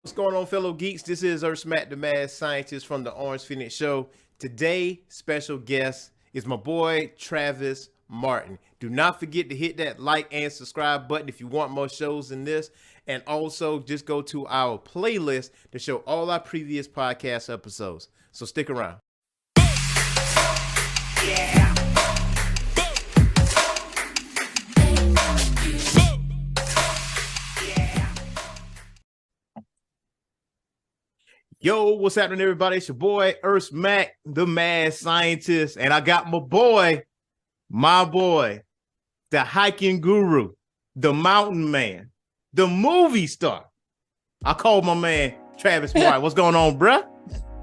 What's going on, fellow geeks? This is Earth Smack, the mad scientist from the Orange Phoenix Show. Today, special guest is my boy Travis Martin. Do not forget to hit that like and subscribe button if you want more shows than this. And also, just go to our playlist to show all our previous podcast episodes. So stick around. Yeah. Yo, what's happening, everybody? It's your boy, Earth Mac, the mad scientist, and I got my boy, the hiking guru, the mountain man, the movie star. I called my man, Travis Martin. What's going on, bruh?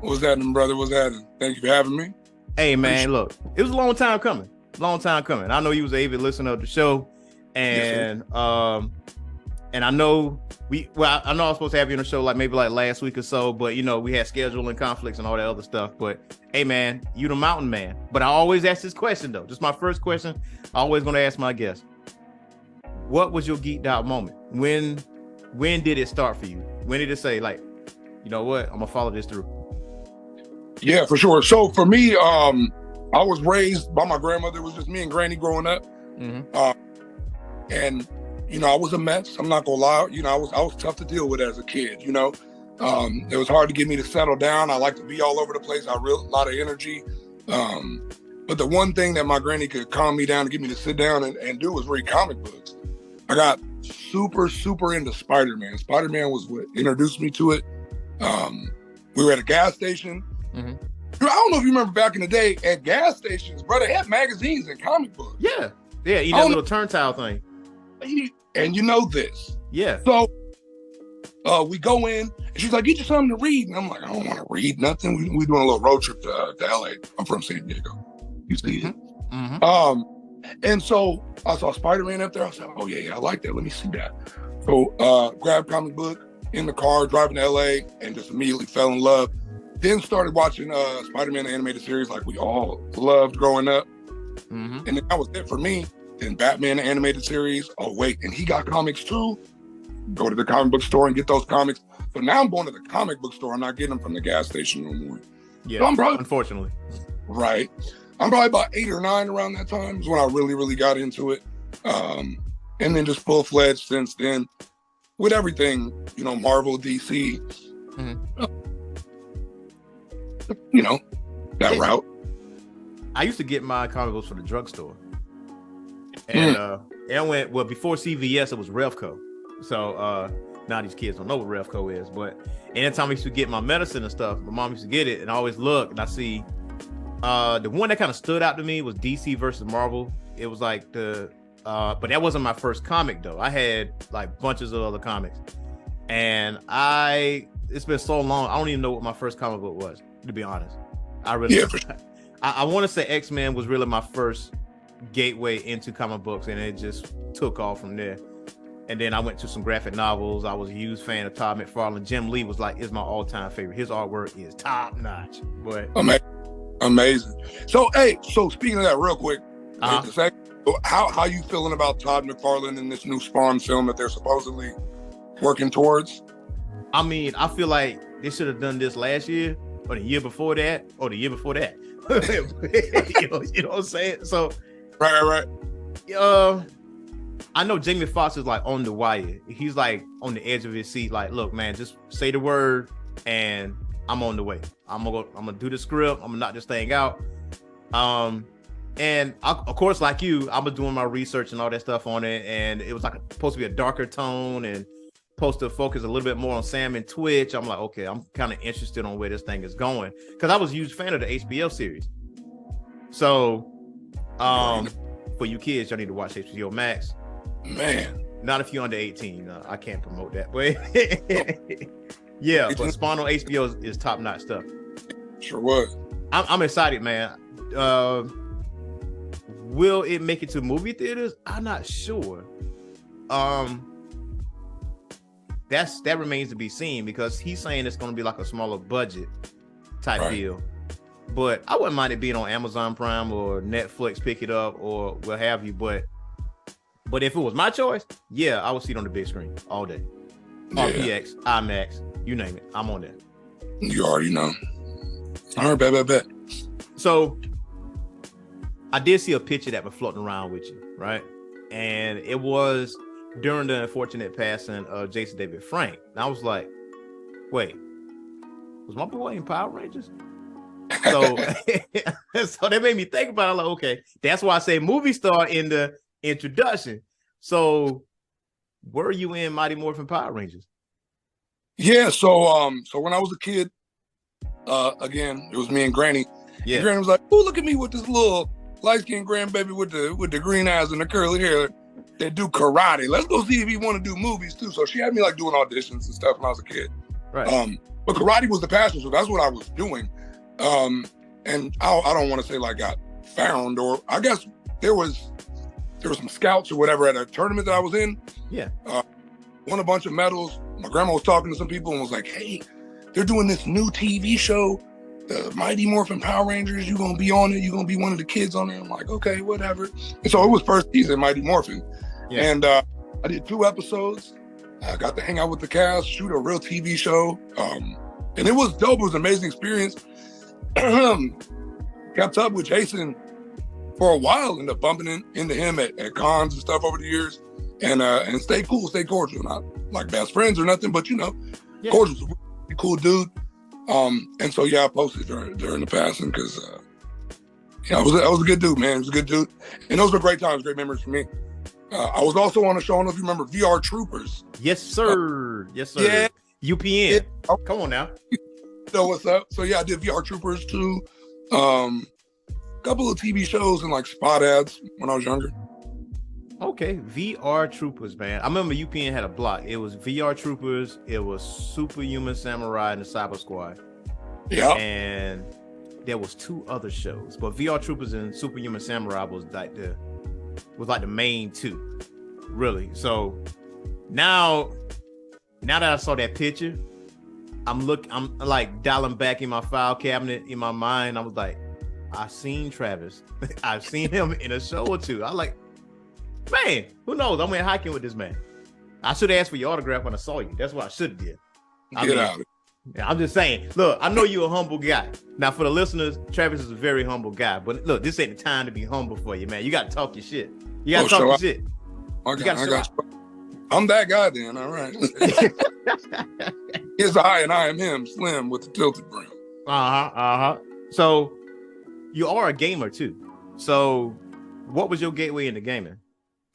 What's happening, brother? What's happening? Thank you for having me. Hey, man, look, it was a long time coming. I know you was an avid listener of the show, and and I know I know I was supposed to have you on the show maybe last week or so, but we had scheduling conflicts and all that other stuff. But hey, man, you the mountain man. But I always ask this question though. Just my first question. I always gonna ask my guests. What was your geeked out moment? When did it start for you? When did it say you know what? I'm gonna follow this through. Yeah, for sure. So for me, I was raised by my grandmother. It was just me and Granny growing up, and I was a mess. I'm not gonna lie. I was tough to deal with as a kid. It was hard to get me to settle down. I like to be all over the place. A lot of energy. But the one thing that my granny could calm me down and get me to sit down and do was read comic books. I got super, super into Spider-Man. Spider-Man was what introduced me to it. We were at a gas station. I don't know if you remember back in the day at gas stations, bro, they had magazines and comic books. Yeah. You know, little turntile thing. And you know this. Yeah. So we go in, and she's like, get you something to read. And I'm like, I don't want to read nothing. We doing a little road trip to LA. I'm from San Diego. You see it? And so I saw Spider-Man up there. I was like, oh, yeah, I like that. Let me see that. So grabbed comic book in the car, driving to LA, and just immediately fell in love. Then started watching Spider-Man the animated series like we all loved growing up. And then that was it for me. Then Batman the animated series. Oh, wait, and he got comics too? Go to the comic book store and get those comics. So now I'm going to the comic book store. I'm not getting them from the gas station no more. Yeah, so unfortunately. Right. I'm probably about 8 or 9 around that time is when I really, really got into it. And then just full-fledged since then with everything, Marvel, DC, that route. I used to get my comic books from the drugstore. And I went, before CVS, it was Revco. So now these kids don't know what Revco is. But anytime I used to get my medicine and stuff, my mom used to get it. And I always look and I see the one that kind of stood out to me was DC versus Marvel. It was but that wasn't my first comic though. I had bunches of other comics. And it's been so long, I don't even know what my first comic book was, to be honest. I want to say X-Men was really my first gateway into comic books, and it just took off from there. And then I went to some graphic novels. I was a huge fan of Todd McFarlane. Jim Lee is my all-time favorite. His artwork is top notch. But amazing. So speaking of that, real quick, how you feeling about Todd McFarlane in this new Spawn film that they're supposedly working towards? I mean, I feel like they should have done this last year, or the year before that, or the year before that. you know what I'm saying? So. Right. I know Jamie Foxx is on the wire. He's on the edge of his seat. Look, man, just say the word, and I'm on the way. I'm gonna do the script. I'm gonna knock this thing out. And of course, like you, I was doing my research and all that stuff on it, and it was supposed to be a darker tone and supposed to focus a little bit more on Sam and Twitch. I'm like, okay, I'm kind of interested on where this thing is going because I was a huge fan of the HBO series. So. For you kids, y'all need to watch HBO Max. Man, not if you're under 18. I can't promote that, but yeah, but Spawn on HBO is top notch stuff. Sure was. I'm excited, man. Will it make it to movie theaters? I'm not sure. That remains to be seen because he's saying it's going to be a smaller budget type deal. But I wouldn't mind it being on Amazon Prime or Netflix, pick it up or what have you. But if it was my choice, yeah, I would see it on the big screen all day. RPX, IMAX, you name it. I'm on there. You already know. All right, bet. So I did see a picture that was floating around with you, right? And it was during the unfortunate passing of Jason David Frank. And I was like, wait, was my boy in Power Rangers? So, so that made me think about it. Like, okay, that's why I say movie star in the introduction. So, were you in Mighty Morphin Power Rangers? Yeah. So when I was a kid, again, it was me and Granny. Yeah. And Granny was like, "Oh, look at me with this little light-skinned grandbaby with the green eyes and the curly hair that do karate. Let's go see if he want to do movies too." So she had me like doing auditions and stuff when I was a kid. Right. But karate was the passion, so that's what I was doing. And I don't want to say like got found, or I guess there was some scouts or whatever at a tournament that I was in. Yeah. Won a bunch of medals. My grandma was talking to some people and was like, "Hey, they're doing this new TV show, the Mighty Morphin Power Rangers. You gonna be on it? You gonna be one of the kids on it?" I'm like, "Okay, whatever." And so it was first season Mighty Morphin, and I did 2 episodes. I got to hang out with the cast, shoot a real TV show, and it was dope. It was an amazing experience. Kept up with Jason for a while, ended up bumping into him at cons and stuff over the years, and stay cool, stay cordial. Not like best friends or nothing, but cordial's a really cool dude. And so I posted during the passing because I was a good dude, man. He was a good dude, and those were great times, great memories for me. I was also on a show. I don't know if you remember VR Troopers. Yes, sir. Yes, sir. Yeah. UPN. Yeah. Come on now. So what's up? So I did VR Troopers too. Couple of TV shows and like spot ads when I was younger. Okay, VR Troopers, man. I remember UPN had a block. It was VR Troopers. It was Superhuman Samurai and the Cyber Squad. Yeah. And there was 2 other shows, but VR Troopers and Superhuman Samurai was like the main 2, really. So now that I saw that picture, I'm like dialing back in my file cabinet in my mind. I was like, I've seen Travis. I've seen him in a show or 2. I like, man, who knows? I went hiking with this man. I should have asked for your autograph when I saw you. That's what I should have did. Get out. Yeah, I'm just saying, look, I know you're a humble guy. Now, for the listeners, Travis is a very humble guy. But look, this ain't the time to be humble for you, man. You got to talk your shit. You got to talk your shit. I'm that guy then, all right. He's I and I am him, slim with the tilted brim. So, you are a gamer too. So, what was your gateway into gaming?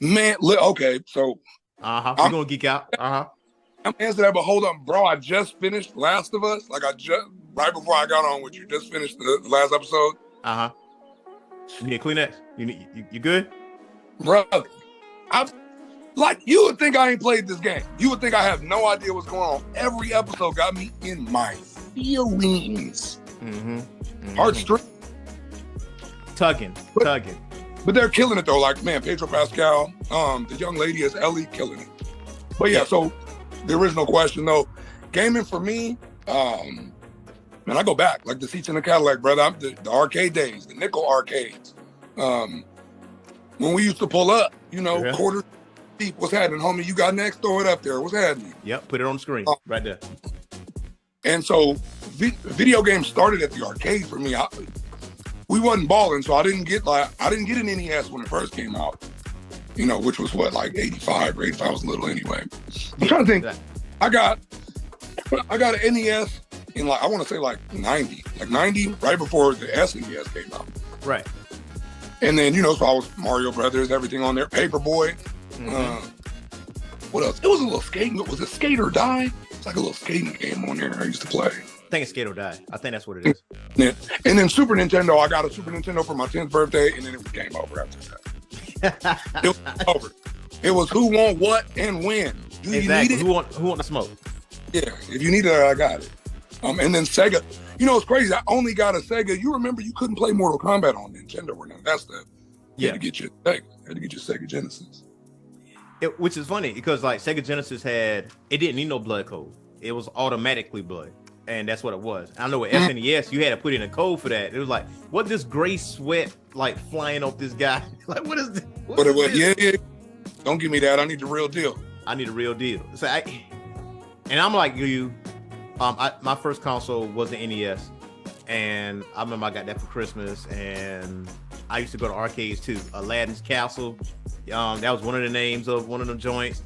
Man, okay, so we're gonna geek out. I'm answering that, but hold on, bro. I just finished Last of Us. Like right before I got on with you, just finished the last episode. You need a Kleenex? You good? Bro, you would think I ain't played this game. You would think I have no idea what's going on. Every episode got me in my feelings. Heartstrings. Tugging. But they're killing it though. Like, man, Pedro Pascal, the young lady is Ellie, killing it. But so the original question though, gaming for me, man, I go back like the seats in the Cadillac, brother. The arcade days, the nickel arcades. When we used to pull up, quarter deep. What's happening, homie? You got next? Throw it up there. What's happening? Yep, put it on the screen right there. And so video games started at the arcade for me. We wasn't balling, so I didn't get an NES when it first came out. Which was what, like 85 or 85 was little anyway. I'm trying to think. I got an NES in I want to say 90, right before the SNES came out. Right. And then, so I was Mario Brothers, everything on there, Paperboy. What else? It was a little skating. Was it Skate or Die? It's like a little skating game on there I used to play. I think it's Skate or Die. I think that's what it is. And then Super Nintendo. I got a Super Nintendo for my 10th birthday, and then it was game over after that. It was over. It was who want what and when. Do you need it? Who want the smoke? Yeah, if you need it, I got it. And then Sega. It's crazy. I only got a Sega. You remember you couldn't play Mortal Kombat on Nintendo or nothing. That's the you had to get your Sega. You had to get your Sega Genesis. Which is funny because Sega Genesis it didn't need no blood code. It was automatically blood. And that's what it was. I know with SNES, you had to put in a code for that. It was like, what this gray sweat flying off this guy? What is this? Yeah. Don't give me that. I need the real deal. I need a real deal. So And I'm like you. My first console was the NES, and I remember I got that for Christmas. And I used to go to arcades too. Aladdin's Castle. That was one of the names of one of them joints.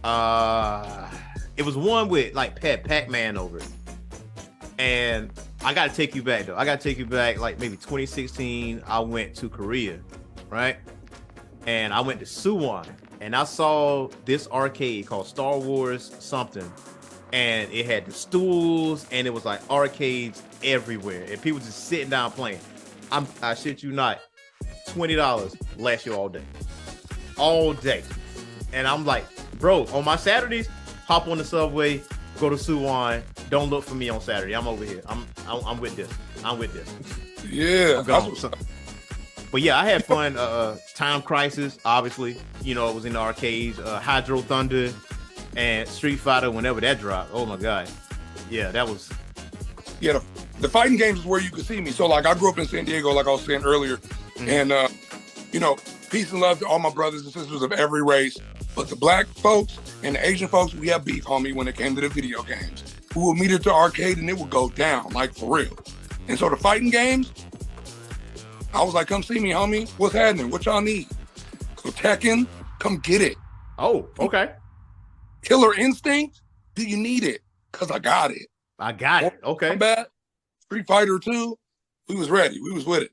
It was one with like Pac-Man over it. And I gotta take you back though. I gotta take you back like maybe 2016. I went to Korea, right? And I went to Suwon, and I saw this arcade called Star Wars something, and it had the stools, and it was like arcades everywhere, and people just sitting down playing. I shit you not, $20 last you all day. And I'm like, bro, on my Saturdays, hop on the subway, go to Suwon. Don't look for me on Saturday. I'm over here. I'm with this. Yeah. But yeah, I had fun. Time Crisis, obviously. You know, it was in the arcades. Hydro Thunder and Street Fighter, whenever that dropped. Oh my God. Yeah, that was. Yeah, the fighting games is where you could see me. So like I grew up in San Diego, like I was saying earlier. And you know, peace and love to all my brothers and sisters of every race. But the black folks and the Asian folks, we have beef, homie, when it came to the video games. We would meet at the arcade and it would go down, like for real. And so the fighting games, I was like, come see me, homie. What's happening? What y'all need? So Tekken, come get it. Oh, okay. Killer Instinct, do you need it? Because I got it. I got it. Okay. Combat, Street Fighter 2, we was ready. We was with it.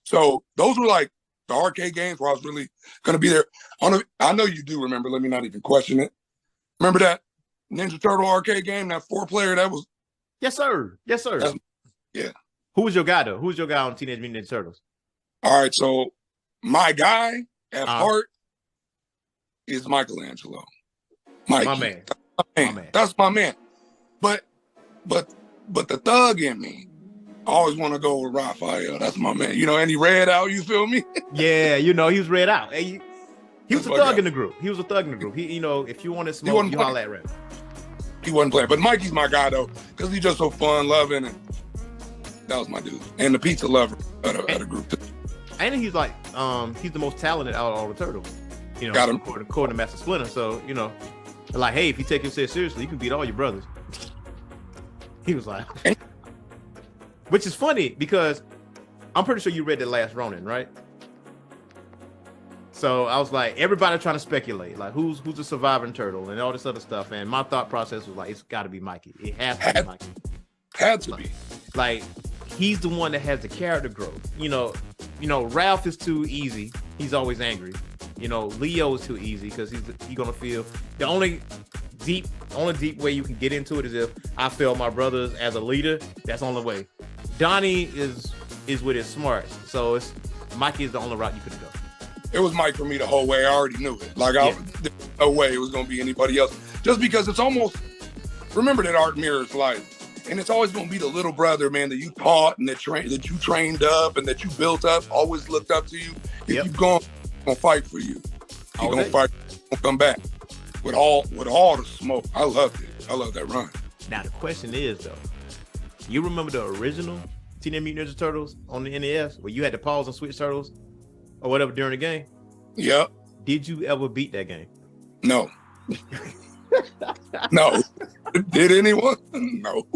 So those were like the arcade games where I was really going to be there. I know you do remember. Let me not even question it. Remember that Ninja Turtle arcade game, that 4-player? That was. Yes, sir. Yes, sir. Yeah. Who was your guy, though? Who was your guy on Teenage Mutant Ninja Turtles? All right. So my guy at heart is Michelangelo. Mikey. My man. My man. That's my man. But the thug in me, I always want to go with Raphael. That's my man. You know, and he read out, you feel me? Yeah, you know, he was read out. He was a thug in the group. He was a thug in the group. He, you know, if you wanted smoke, you holler at Rap. He wasn't playing. But Mikey's my guy, though, because he's just so fun, loving, and that was my dude. And the pizza lover of the group, too. And he's like, he's the most talented out of all the turtles. You know, got him. According to Master Splinter. So, you know, like, hey, if you take yourself seriously, you can beat all your brothers. He was like, which is funny because I'm pretty sure you read The Last Ronin, right? So I was like, everybody trying to speculate, like who's the surviving turtle and all this other stuff. And my thought process was like, it's got to be Mikey. It has to be Mikey. Had to be. Like, he's the one that has the character growth. You know, Ralph is too easy. He's always angry. You know, Leo is too easy because he's gonna feel the only deep way you can get into it is if I fail my brothers as a leader. That's the only way. Donnie is with his smarts, so it's Mikey is the only route you could go. It was Mike for me the whole way. I already knew it. Like, there's no way it was gonna be anybody else. Just because it's almost, remember that art mirrors life, and it's always gonna be the little brother, man, that you taught and that you trained up and that you built up, always looked up to you. If you're gonna fight for you, he's gonna fight, gonna come back with all the smoke. I loved it. I love that run. Now the question is though, you remember the original Teenage Mutant Ninja Turtles on the NES where you had to pause and switch turtles or whatever during the game? Yep. Did you ever beat that game? No. No. Did anyone? No.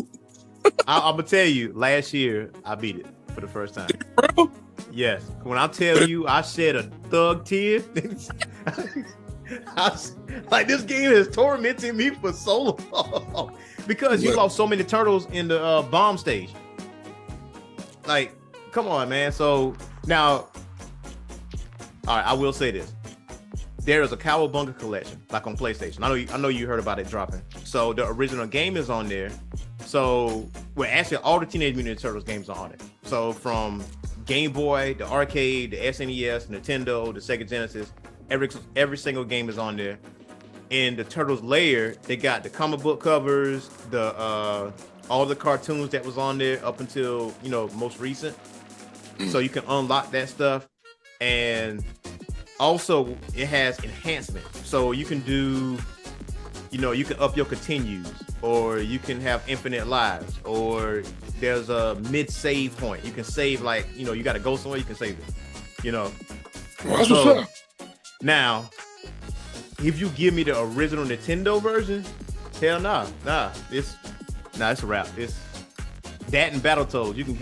I'm gonna tell you, last year I beat it for the first time. Yes. When I tell you I shed a thug tear, like this game is tormenting me for so long because you lost so many turtles in the bomb stage. Like, come on, man. So now, all right, I will say this. There is a Cowabunga collection, like on PlayStation. I know you heard about it dropping. So the original game is on there. So, well, actually, all the Teenage Mutant Ninja Turtles games are on it. So from Game Boy, the arcade, the SNES, Nintendo, the Sega Genesis, every single game is on there. In the Turtles layer, they got the comic book covers, the all the cartoons that was on there up until, you know, most recent. So you can unlock that stuff. And also it has enhancement. So you can do, you know, you can up your continues, or you can have infinite lives, or there's a mid-save point. You can save, like, you know, you got to go somewhere, you can save it, you know. Well, that's what's up. Now, if you give me the original Nintendo version, Hell nah. It's a wrap. It's that and Battletoads. You can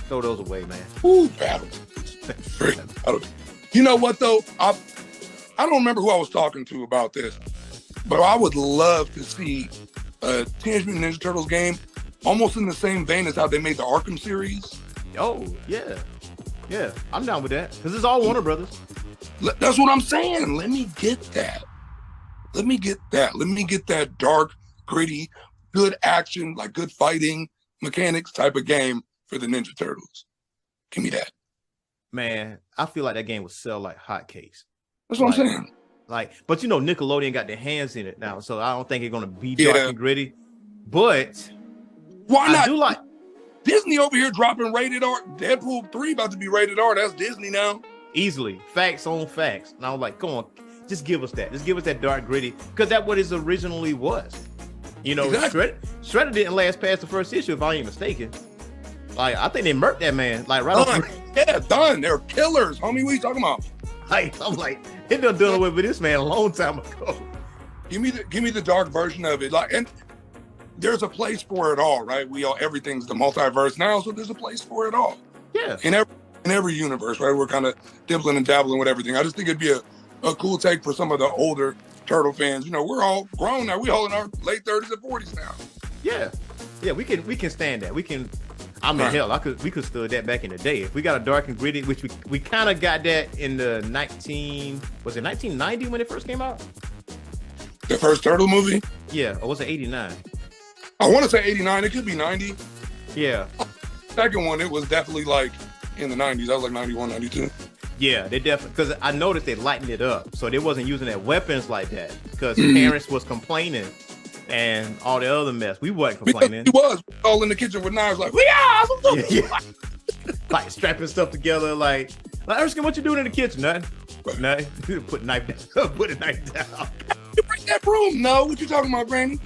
throw those away, man. Ooh, Battletoads. You know what though? I don't remember who I was talking to about this, but I would love to see a Teenage Mutant Ninja Turtles game almost in the same vein as how they made the Arkham series. Oh, yeah. Yeah, I'm down with that. Because it's all Warner Brothers. That's what I'm saying. Let me get that. Let me get that dark, gritty, good action, like good fighting mechanics type of game for the Ninja Turtles. Give me that. Man, I feel like that game would sell like hotcakes. That's what I'm saying. But you know, Nickelodeon got their hands in it now, so I don't think it's gonna be dark and gritty. But why not? I do like Disney over here dropping rated R. Deadpool 3 about to be rated R. That's Disney now. Easily. Facts on facts. And I was like, come on, just give us that. Just give us that dark gritty. Because that's what it originally was. You know, exactly. Shredder didn't last past the first issue, if I ain't mistaken. Like, I think they murked that man. Like, right off. Yeah, done. They're killers, homie. What are you talking about? Like, I'm like, they done done away with this man a long time ago. Give me the dark version of it. Like, and there's a place for it all, right? Everything's the multiverse now, so there's a place for it all. Yeah. In every universe, right? We're kind of dibbling and dabbling with everything. I just think it'd be a cool take for some of the older Turtle fans. You know, we're all grown now. We all in our late 30s and 40s now. Yeah. Yeah, we can stand that. We can. I mean, hell, we could stood that back in the day. If we got a dark and gritty, which we kind of got that in the 1990 when it first came out? The first Turtle movie? Yeah, or was it 89? I want to say 89. It could be 90. Yeah. Second one, it was definitely like in the 90s. That was like 91, 92. Yeah, they definitely, because I noticed they lightened it up. So they wasn't using their weapons like that because parents was complaining and all the other mess. We wasn't complaining. He was all in the kitchen with knives like, yeah. Like strapping stuff together like Erskine, what you doing in the kitchen? Nothing. Nothing. Put a knife down. Put a knife down. You bring that broom? No, what you talking about, Granny?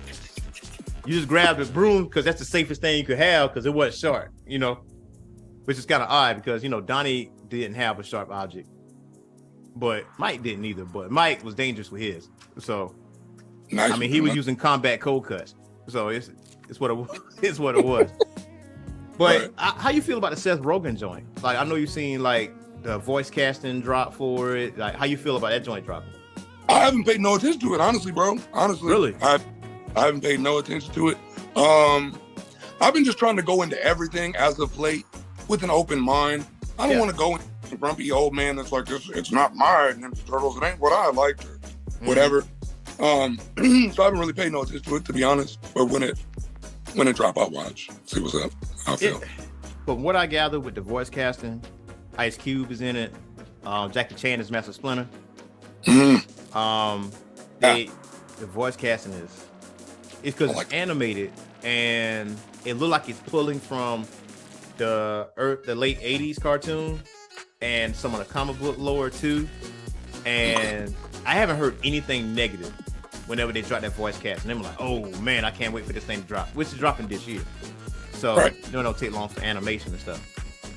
You just grab the broom because that's the safest thing you could have because it wasn't sharp, you know, which is kind of odd because, you know, Donnie didn't have a sharp object, but Mike didn't either. But Mike was dangerous with his. So, nice. I mean, he was using combat cold cuts. So it's what it was. It's what it was. But how you feel about the Seth Rogen joint? Like, I know you've seen like the voice casting drop for it. Like, how you feel about that joint dropping? I haven't paid no attention to it, honestly, bro. Honestly, really, I haven't paid no attention to it. I've been just trying to go into everything as of late with an open mind. I don't want to go into a grumpy old man that's like, it's not my Ninja Turtles. It ain't what I liked or whatever. So I haven't really paid no attention to it, to be honest. But when it drop, I'll watch. See what's up. I'll feel. From what I gather with the voice casting, Ice Cube is in it. Jackie Chan is Master Splinter. The voice casting is because it's animated and it looked like it's pulling from the late 80s cartoon and some of the comic book lore too. And I haven't heard anything negative whenever they drop that voice cast. And I'm like, oh man, I can't wait for this thing to drop, which is dropping this year. So it'll take long for animation and stuff.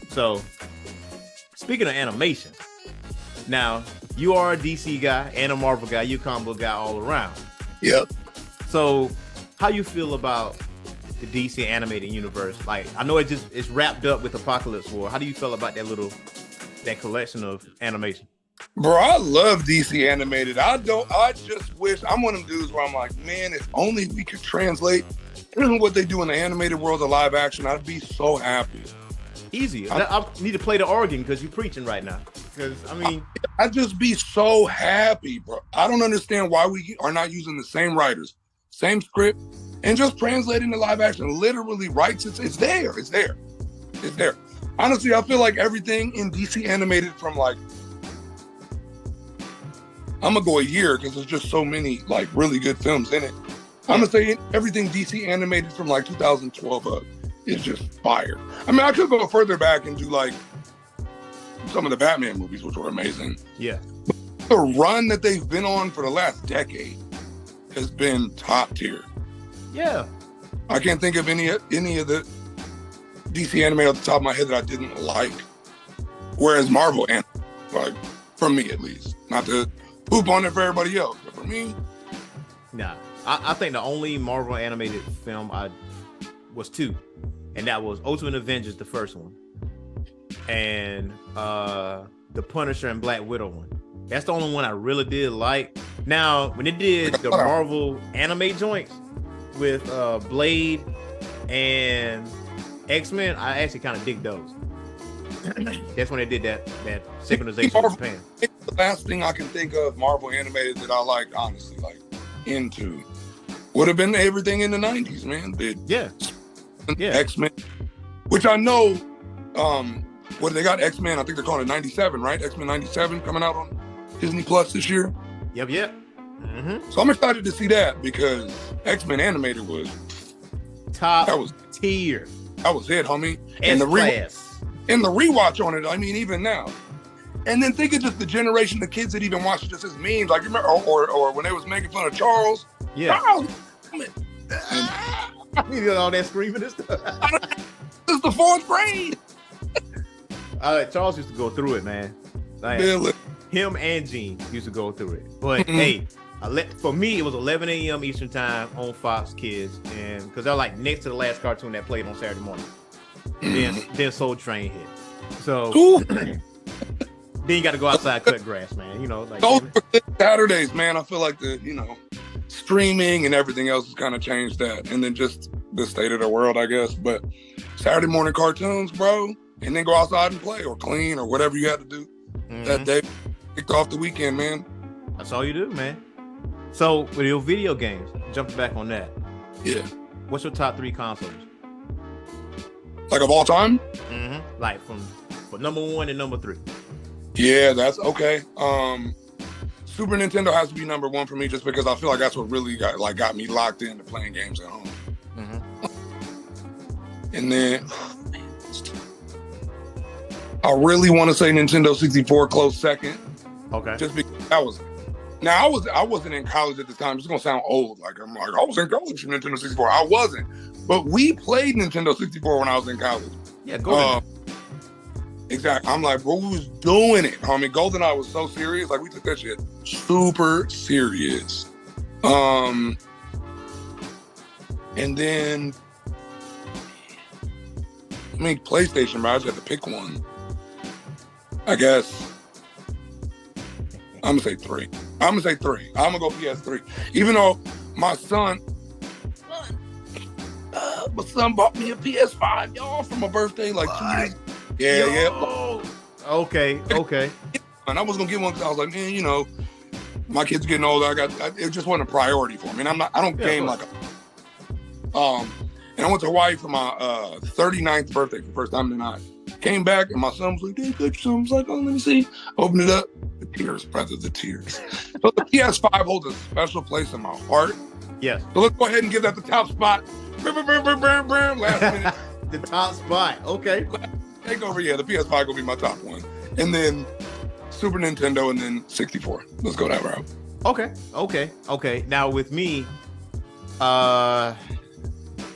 So speaking of animation, now you are a DC guy and a Marvel guy, you a comic book guy all around. Yep. So how you feel about the DC animated universe? Like, I know it's wrapped up with Apocalypse War. How do you feel about that collection of animation? Bro, I love DC animated. I just wish, I'm one of them dudes where I'm like, man, if only we could translate what they do in the animated world to live action, I'd be so happy. Easy. I need to play the organ because you're preaching right now. Because, I mean, I'd just be so happy, bro. I don't understand why we are not using the same writers, same script, and just translating the live action. Literally rights, it's there. It's there. It's there. Honestly, I feel like everything in DC animated from like, I'm gonna go a year because there's just so many like really good films in it. I'm gonna say everything DC animated from like 2012 up is just fire. I mean, I could go further back and do like some of the Batman movies, which were amazing. Yeah. The run that they've been on for the last decade has been top tier. Yeah. I can't think of any of the DC anime off the top of my head that I didn't like. Whereas Marvel, and like for me at least, not to poop on it for everybody else, but for me, nah, I think the only Marvel animated film I was two, and that was Ultimate Avengers, the first one, and the Punisher and Black Widow one. That's the only one I really did like. Now, when they did the Marvel anime joints with Blade and X-Men, I actually kind of dig those. That's when they did that synchronization with Japan. The last thing I can think of Marvel animated that I liked, honestly, like into, would have been everything in the 90s, man. Yeah. X-Men, which I know, what they got X-Men, I think they're calling it 97, right? X-Men 97 coming out on Disney Plus this year. Yep. Mm-hmm. So I'm excited to see that because X-Men animated was top tier. That was it, homie. And the rewatch on it, I mean, even now. And then think of just the generation of kids that even watched it just as memes, like you remember, or when they was making fun of Charles. Yeah. Charles, you did all that screaming and stuff. This is the 4th grade. Charles used to go through it, man. Like, him and Gene used to go through it. But hey, for me, it was 11 a.m. Eastern time on Fox Kids, and because they're like next to the last cartoon that played on Saturday morning. Then Soul Train hit. So then you got to go outside, cut grass, man. You know, like those Saturdays, man. I feel like streaming and everything else has kind of changed that, and then just the state of the world, I guess. But Saturday morning cartoons, bro, and then go outside and play or clean or whatever you had to do that day. Kicked off the weekend, man. That's all you do, man. So with your video games, jumping back on that. Yeah. What's your top 3 consoles? Like of all time? Mm-hmm. Like from number 1 and number 3. Yeah, that's okay. Super Nintendo has to be number 1 for me, just because I feel like that's what really got me locked into playing games at home. Mm-hmm. And then I really want to say Nintendo 64 close second. Okay. Just because that was. Now I wasn't in college at the time. It's gonna sound old. I was in college for Nintendo 64. I wasn't, but we played Nintendo 64 when I was in college. Yeah, go exactly. I'm like, bro, we was doing it, homie. GoldenEye was so serious. Like we took that shit super serious. And then PlayStation, bro. I just had to pick one. I guess. I'm gonna say 3. I'm gonna go PS3. Even though my son bought me a PS5, y'all, for my birthday like 2 years. Yeah. Okay. And I was gonna get one because I was like, man, my kids getting older. It just wasn't a priority for me. And I don't game like and I went to Hawaii for my 39th birthday for the first time tonight. Came back and my son was like, "Dad, got you something?" I was like, "Oh, let me see." Opened it up. The tears, brother, the tears. So the PS5 holds a special place in my heart. Yes. So let's go ahead and give that the top spot. Last minute. The top spot. Okay. Take over. Yeah, the PS5 gonna be my top one, and then Super Nintendo, and then 64. Let's go that route. Okay. Now with me,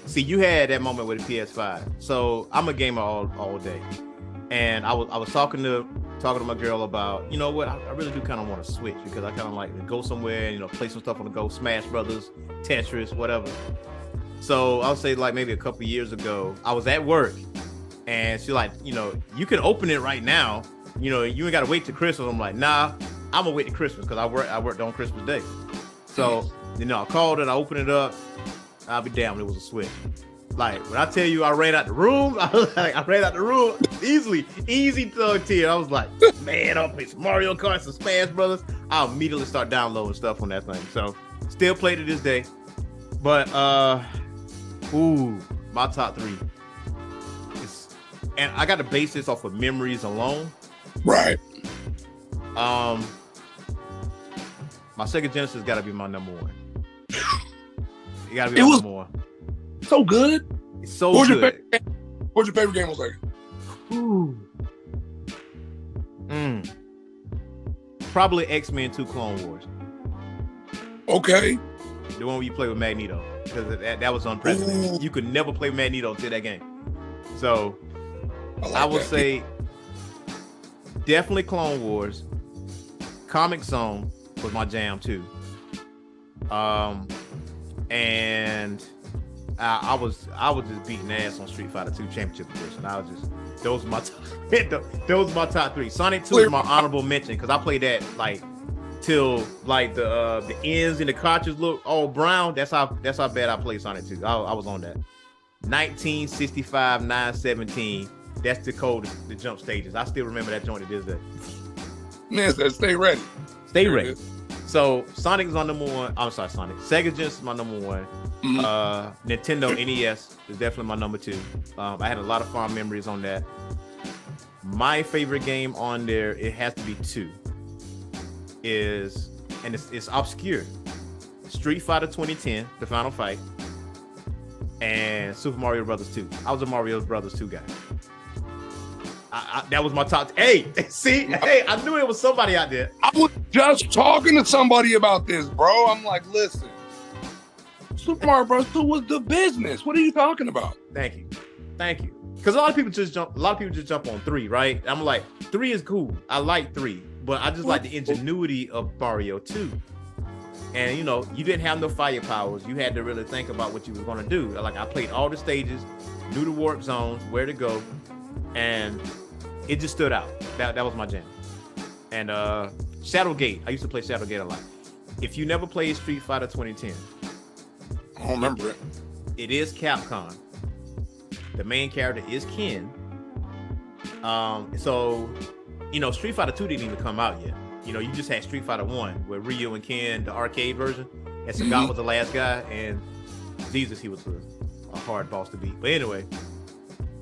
see, you had that moment with the PS5. So I'm a gamer all day, and I was talking to my girl about, you know what, I really do kind of want to switch because I kind of like to go somewhere and play some stuff on the go, Smash Brothers, Tetris, whatever. So I'll say like maybe a couple years ago, I was at work, and she's like, you can open it right now. You ain't got to wait till Christmas. I'm like, nah, I'm gonna wait till Christmas because I worked on Christmas Day. So I called it, I opened it up. I'll be damned, it was a switch. Like when I tell you I ran out the room, easy thug tear. I was like, man, I'll play some Mario Kart, some Smash Brothers. I'll immediately start downloading stuff on that thing. So still play to this day. But my top 3 is, and I got to base this off of memories alone. Right. My Sega Genesis got to be my number 1. It gotta be number 1. So good. It's so good. What's your favorite game on Sega? Probably X-Men 2 Clone Wars. Okay. The one where you play with Magneto. Because that was unprecedented. Ooh. You could never play Magneto until that game. So I would say definitely Clone Wars. Comic Zone was my jam too. and I was just beating ass on Street Fighter 2 Championship Edition. I was just those were my top 3. Sonic 2 is my honorable mention because I played that like till like the ends and the cartridge look all brown. That's how bad I played Sonic 2. I was on that. 1965 917. That's the code the jump stages. I still remember that joint to this day. Man, said stay ready. Stay ready. So Sonic is my number 1. I'm sorry, Sonic. Sega Genesis is my number 1. Mm-hmm. Nintendo NES is definitely my number 2. I had a lot of fond memories on that. My favorite game on there, it has to be 2. It's obscure. Street Fighter 2010, the Final Fight, and Super Mario Brothers 2. I was a Mario Brothers 2 guy. That was my top. Hey, I knew it was somebody out there. I was just talking to somebody about this, bro. I'm like, listen, Super Mario Bros. 2 was the business. What are you talking about? Thank you. Because a lot of people just jump on 3, right? I'm like, 3 is cool. I like 3, but I just like the ingenuity of Mario 2. And you didn't have no fire powers. You had to really think about what you were gonna do. Like I played all the stages, knew the warp zones, where to go, and it just stood out. That was my jam. And Shadowgate. I used to play Shadowgate a lot. If you never played Street Fighter 2010, I don't remember it. It is Capcom. The main character is Ken. So Street Fighter 2 didn't even come out yet. You just had Street Fighter 1 where Ryu and Ken, the arcade version, and Sagat was the last guy, and Jesus, he was a hard boss to beat. But anyway,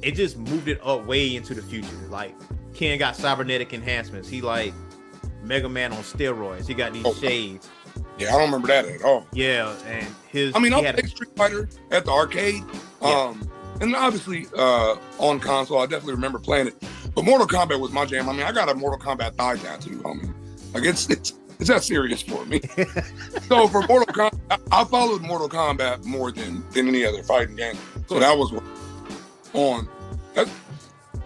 it just moved it up way into the future. Like Ken got cybernetic enhancements. He like Mega Man on steroids. He got these shades. Yeah, I don't remember that at all. Yeah, and I played Street Fighter at the arcade. Yeah. And obviously on console, I definitely remember playing it. But Mortal Kombat was my jam. I mean, I got a Mortal Kombat thigh tattoo. I mean, like it's that serious for me. So for Mortal Kombat, I followed Mortal Kombat more than any other fighting game. So that was on.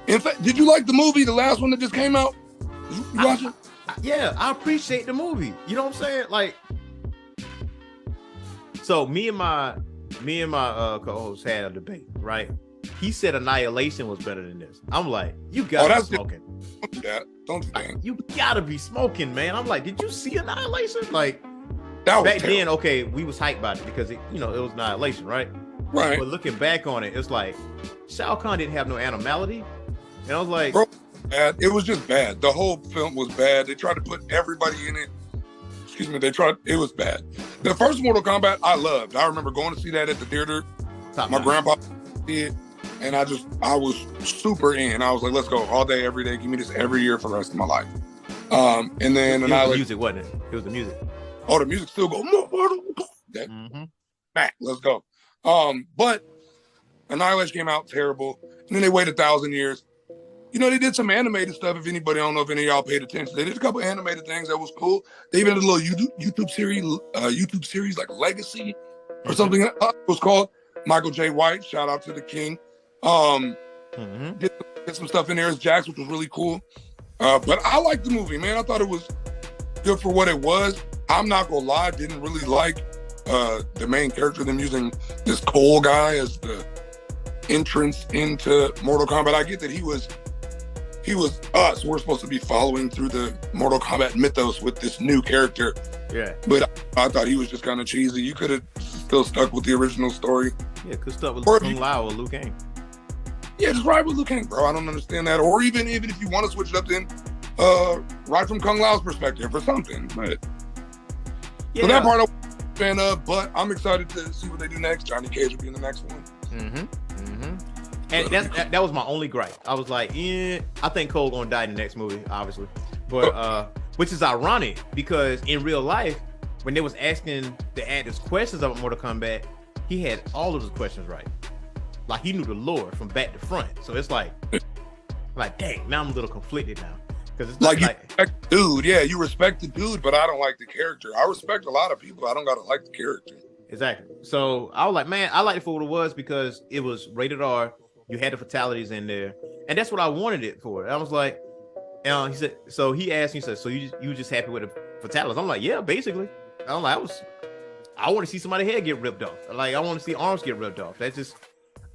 In fact, did you like the movie, the last one that just came out? You watch it? Yeah, I appreciate the movie. You know what I'm saying? Like, so me and my co-host had a debate, right? He said Annihilation was better than this. I'm like, you gotta be smoking. Don't do that. Don't do that. You gotta be smoking, man. I'm like, did you see Annihilation? Like, that was back terrible. then, okay, we was hyped about it because it was Annihilation, right? Right. But looking back on it, it's like Shao Kahn didn't have no animality, and I was like, bro, bad. It was just bad. The whole film was bad. They tried to put everybody in it. Excuse me. It was bad. The first Mortal Kombat I loved. I remember going to see that at the theater. My grandpa did. And I was super in. I was like, let's go all day, every day. Give me this every year for the rest of my life. And then it was the music, wasn't it? It was the music. Oh, the music still go. Let's go. But Annihilation came out terrible. And then they waited 1,000 years. They did some animated stuff. If anybody, I don't know if any of y'all paid attention. They did a couple animated things that was cool. They even did a little YouTube series like Legacy or something. It was called. Michael J. White, shout out to the king. Did some stuff in there as Jax, which was really cool. But I liked the movie, man. I thought it was good for what it was. I'm not gonna lie, I didn't really like the main character, them using this Cole guy as the entrance into Mortal Kombat. I get that he was us. We're supposed to be following through the Mortal Kombat mythos with this new character. Yeah. But I thought he was just kind of cheesy. You could have still stuck with the original story. Yeah, could stuck with Kung Lao or Liu Kang. Yeah, just ride with Liu Kang, bro. I don't understand that. Or even if you want to switch it up, then ride from Kung Lao's perspective or something. But so that part I'm a fan of, but I'm excited to see what they do next. Johnny Cage will be in the next one. And that was my only gripe. I was like, I think Cole gonna die in the next movie, obviously. But which is ironic because in real life, when they was asking the actors questions about Mortal Kombat, he had all of his questions right. Like he knew the lore from back to front. So it's like dang, now I'm a little conflicted now. Because it's like you respect the dude, yeah, you respect the dude, but I don't like the character. I respect a lot of people. I don't gotta like the character. Exactly. So I was like, man, I liked it for what it was because it was rated R. You had the fatalities in there, and that's what I wanted it for. I was like, he said. So he asked me, he said, so you just happy with the fatalities? I'm like, yeah, basically. I'm like, I want to see somebody's head get ripped off. Like, I want to see arms get ripped off. That's just,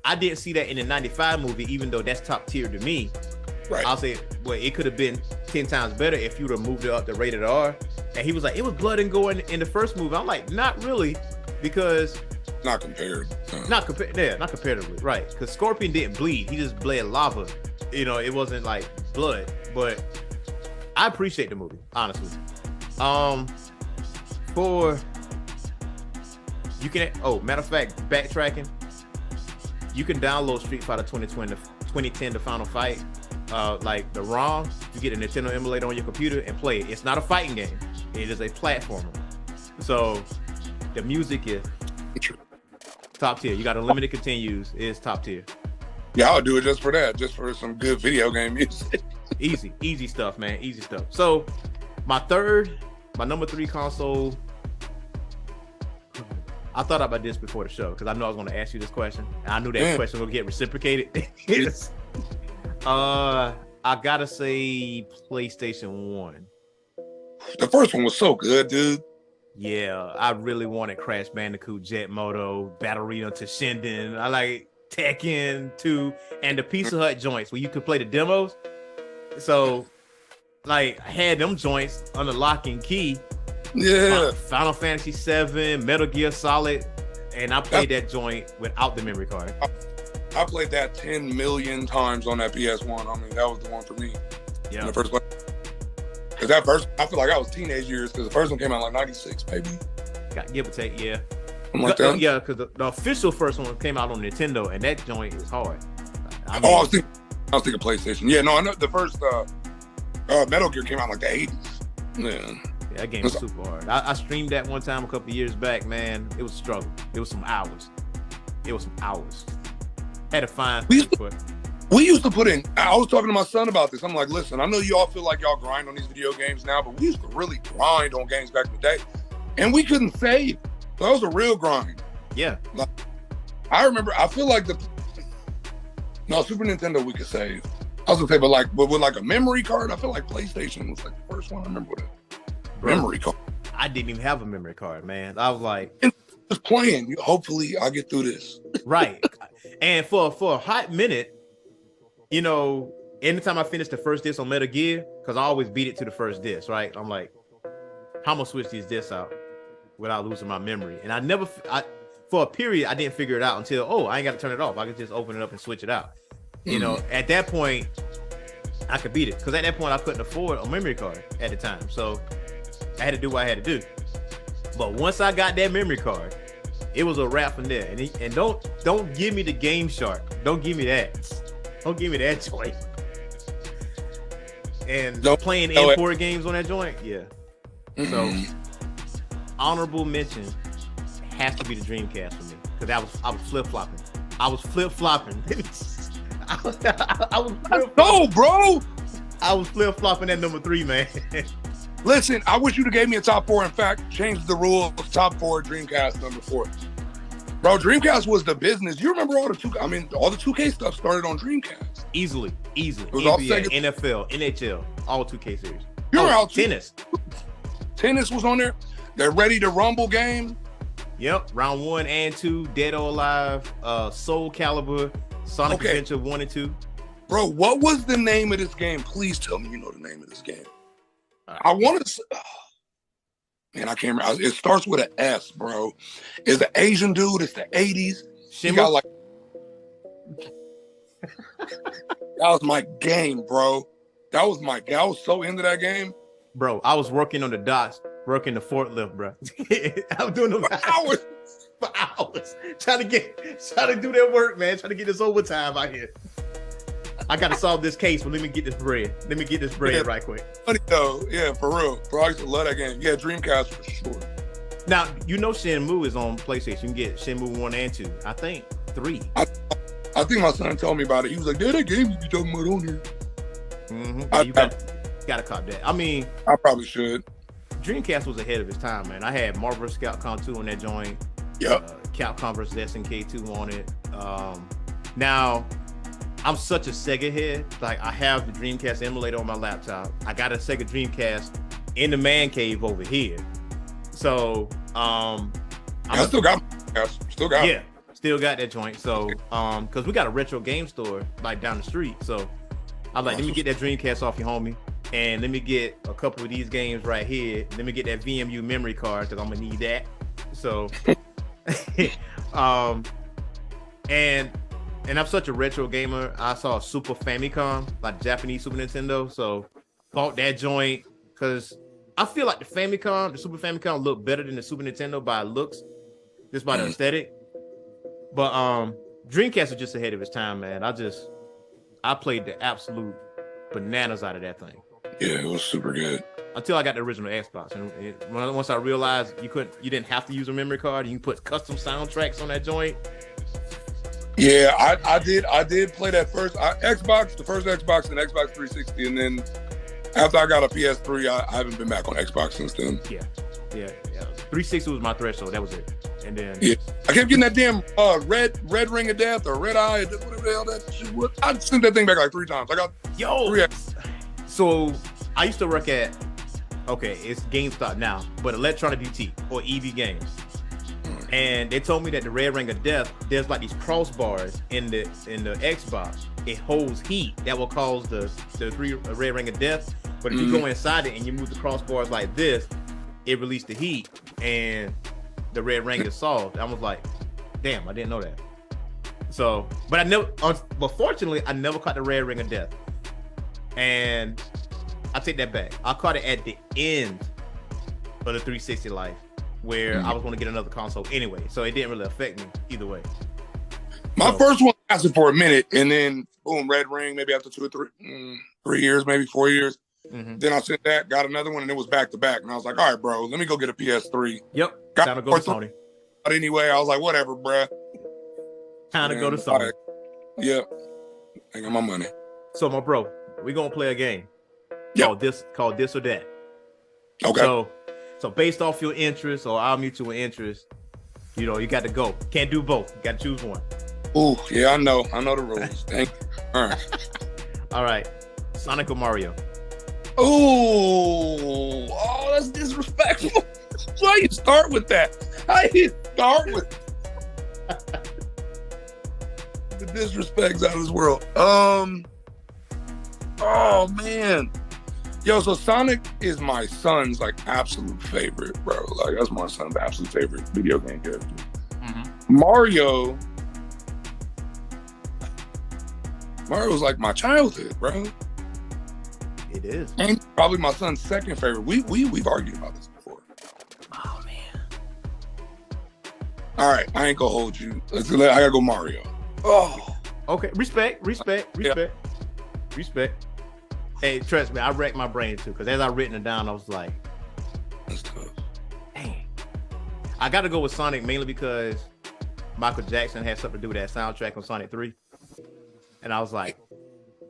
I didn't see that in the 95 movie, even though that's top tier to me. Right. I'll say, well, it could have been 10 times better if you would have moved it up to rated R. And he was like, it was blood and gore in the first movie. I'm like, not really, because not compared. Not comparatively, right? Because Scorpion didn't bleed; he just bled lava. You know, it wasn't like blood. But I appreciate the movie, honestly. For you can, matter of fact, backtracking, you can download Street Fighter 2010, the Final Fight. Like the ROM, you get a Nintendo emulator on your computer and play it. It's not a fighting game; it is a platformer. So the music is top tier. You got unlimited continues. It's top tier. Yeah, I'll do it just for that, just for some good video game music. Easy stuff, man. Easy stuff. So my number 3 console. I thought about this before the show because I know I was going to ask you this question, and I knew that question would get reciprocated. I gotta say PlayStation 1. The first one was so good, dude. Yeah, I really wanted Crash Bandicoot, Jet Moto, Battlerina Toshinden. I like Tekken 2 and the Pizza Hut joints where you could play the demos. So, like, I had them joints under lock and key. Yeah. Final Fantasy 7, Metal Gear Solid, and I played that joint without the memory card. I played that 10 million times on that PS1. I mean, that was the one for me. Yeah. In the first place. Because that first, I feel like I was teenage years because the first one came out like 96, maybe. Got give or take, yeah. Like that. Yeah, because the official first one came out on Nintendo, and that joint is hard. I was thinking PlayStation. Yeah, no, I know the first Metal Gear came out like the 80s. Yeah. That game was super hard. I streamed that one time a couple of years back, man. It was a struggle. It was some hours. Had to find. We used to put in, I was talking to my son about this. I'm like, listen, I know you all feel like y'all grind on these video games now, but we used to really grind on games back in the day. And we couldn't save. So that was a real grind. Yeah. Like, I remember, I feel like Super Nintendo we could save. I was gonna say, but with like a memory card, I feel like PlayStation was like the first one I remember with a memory card. I didn't even have a memory card, man. I was like, just playing. Hopefully I get through this. Right. And for a hot minute, you know, anytime I finished the first disc on Metal Gear, because I always beat it to the first disc, right? I'm like, how am I switch these discs out without losing my memory? And for a period, I didn't figure it out until, I ain't got to turn it off. I could just open it up and switch it out. You know, at that point, I could beat it. Because at that point, I couldn't afford a memory card at the time. So I had to do what I had to do. But once I got that memory card, it was a wrap from there. And don't give me the Game Shark. Don't give me that. Don't give me that joint. And playing import games on that joint, yeah. So honorable mention has to be the Dreamcast for me because I was flip flopping. I was flip flopping. No, bro. I was flip flopping at number 3, man. Listen, I wish you'd have gave me a top 4. In fact, changed the rule of top 4, Dreamcast number 4. Bro, Dreamcast was the business. You remember all the 2K stuff started on Dreamcast. Easily. It was NBA, all Sega. NFL, NHL, all 2K series. You remember how tennis. Tennis was on there. They're Ready to Rumble game. Yep, round 1 and 2, Dead or Alive, Soul Calibur, Sonic Adventure 1 and 2. Bro, what was the name of this game? Please tell me you know the name of this game. I want to. Man, I can't remember. It starts with an S, bro. It's an Asian dude. It's the 80s. He got like. That was my game, bro. I was so into that game. Bro, I was working on the docks, working the forklift, bro. I was doing them for hours. Trying to do that work, man. Trying to get this overtime out here. I gotta solve this case, but let me get this bread right quick. Funny though, yeah, for real. Bro, I used to love that game. Yeah, Dreamcast for sure. Now, you know Shenmue is on PlayStation. You can get Shenmue 1 and 2. I think 3. I think my son told me about it. He was like, "Dad, that game you be talking about on here." Yeah, you gotta cop that. I mean, I probably should. Dreamcast was ahead of its time, man. I had Marvel vs. Capcom 2 on that joint. Yep. Capcom vs. SNK 2 on it. Now, I'm such a Sega head. Like, I have the Dreamcast emulator on my laptop. I got a Sega Dreamcast in the man cave over here. So, I still got yeah, still got that joint. So because we got a retro game store like down the street. So I was like, let me get that Dreamcast off your homie. And let me get a couple of these games right here. Let me get that VMU memory card because I'm gonna need that. So and I'm such a retro gamer. I saw Super Famicom, like Japanese Super Nintendo. So bought that joint because I feel like the Super Famicom looked better than the Super Nintendo by looks, just by the aesthetic. But Dreamcast was just ahead of its time, man. I played the absolute bananas out of that thing. Yeah, it was super good. Until I got the original Xbox, and once I realized you didn't have to use a memory card. You can put custom soundtracks on that joint. Yeah, I did play that first Xbox, the first Xbox and Xbox 360, and then after I got a PS3, I haven't been back on Xbox since then. Yeah. 360 was my threshold. That was it. And then I kept getting that damn red ring of death or red eye, whatever the hell that shit was. I sent that thing back like 3 times. I got 3. So I used to work at, it's GameStop now, but Electronic Boutique or EB Games. And they told me that the red ring of death, there's like these crossbars in the Xbox. It holds heat that will cause the red ring of death. But if you go inside it and you move the crossbars like this, it released the heat and the red ring is solved. I was like, damn, I didn't know that. So, but fortunately, I never caught the red ring of death. And I take that back. I caught it at the end of the 360 life, where I was going to get another console anyway. So it didn't really affect me either way. My first one lasted for a minute, and then boom, red ring. Maybe after 2 or 3 years, maybe 4 years. Then I sent that, got another one, and it was back to back. And I was like, all right, bro, let me go get a PS3. Yep. Time to go to Sony. But anyway, I was like, whatever, bro. Time to go to Sony. Yep. I got my money. So, my bro, we're going to play a game called This or That. Okay. So based off your interest or our mutual interest, you got to go. Can't do both. You got to choose one. Ooh, yeah, I know the rules. Thank you. All right. All right. Sonic or Mario? Oh, that's disrespectful. Why you start with that? How you start with the disrespect's out of this world. Oh man. Yo, so Sonic is my son's like absolute favorite, bro. Like that's my son's absolute favorite video game character. Mario's like my childhood, bro. It is. And probably my son's second favorite. We've argued about this before. Oh man. All right, I ain't gonna hold you. I gotta go Mario. Oh. Okay. Respect. Hey, trust me, I wrecked my brain too, because as I written it down, I was like, that's tough. Dang. I gotta go with Sonic mainly because Michael Jackson had something to do with that soundtrack on Sonic 3. And I was like,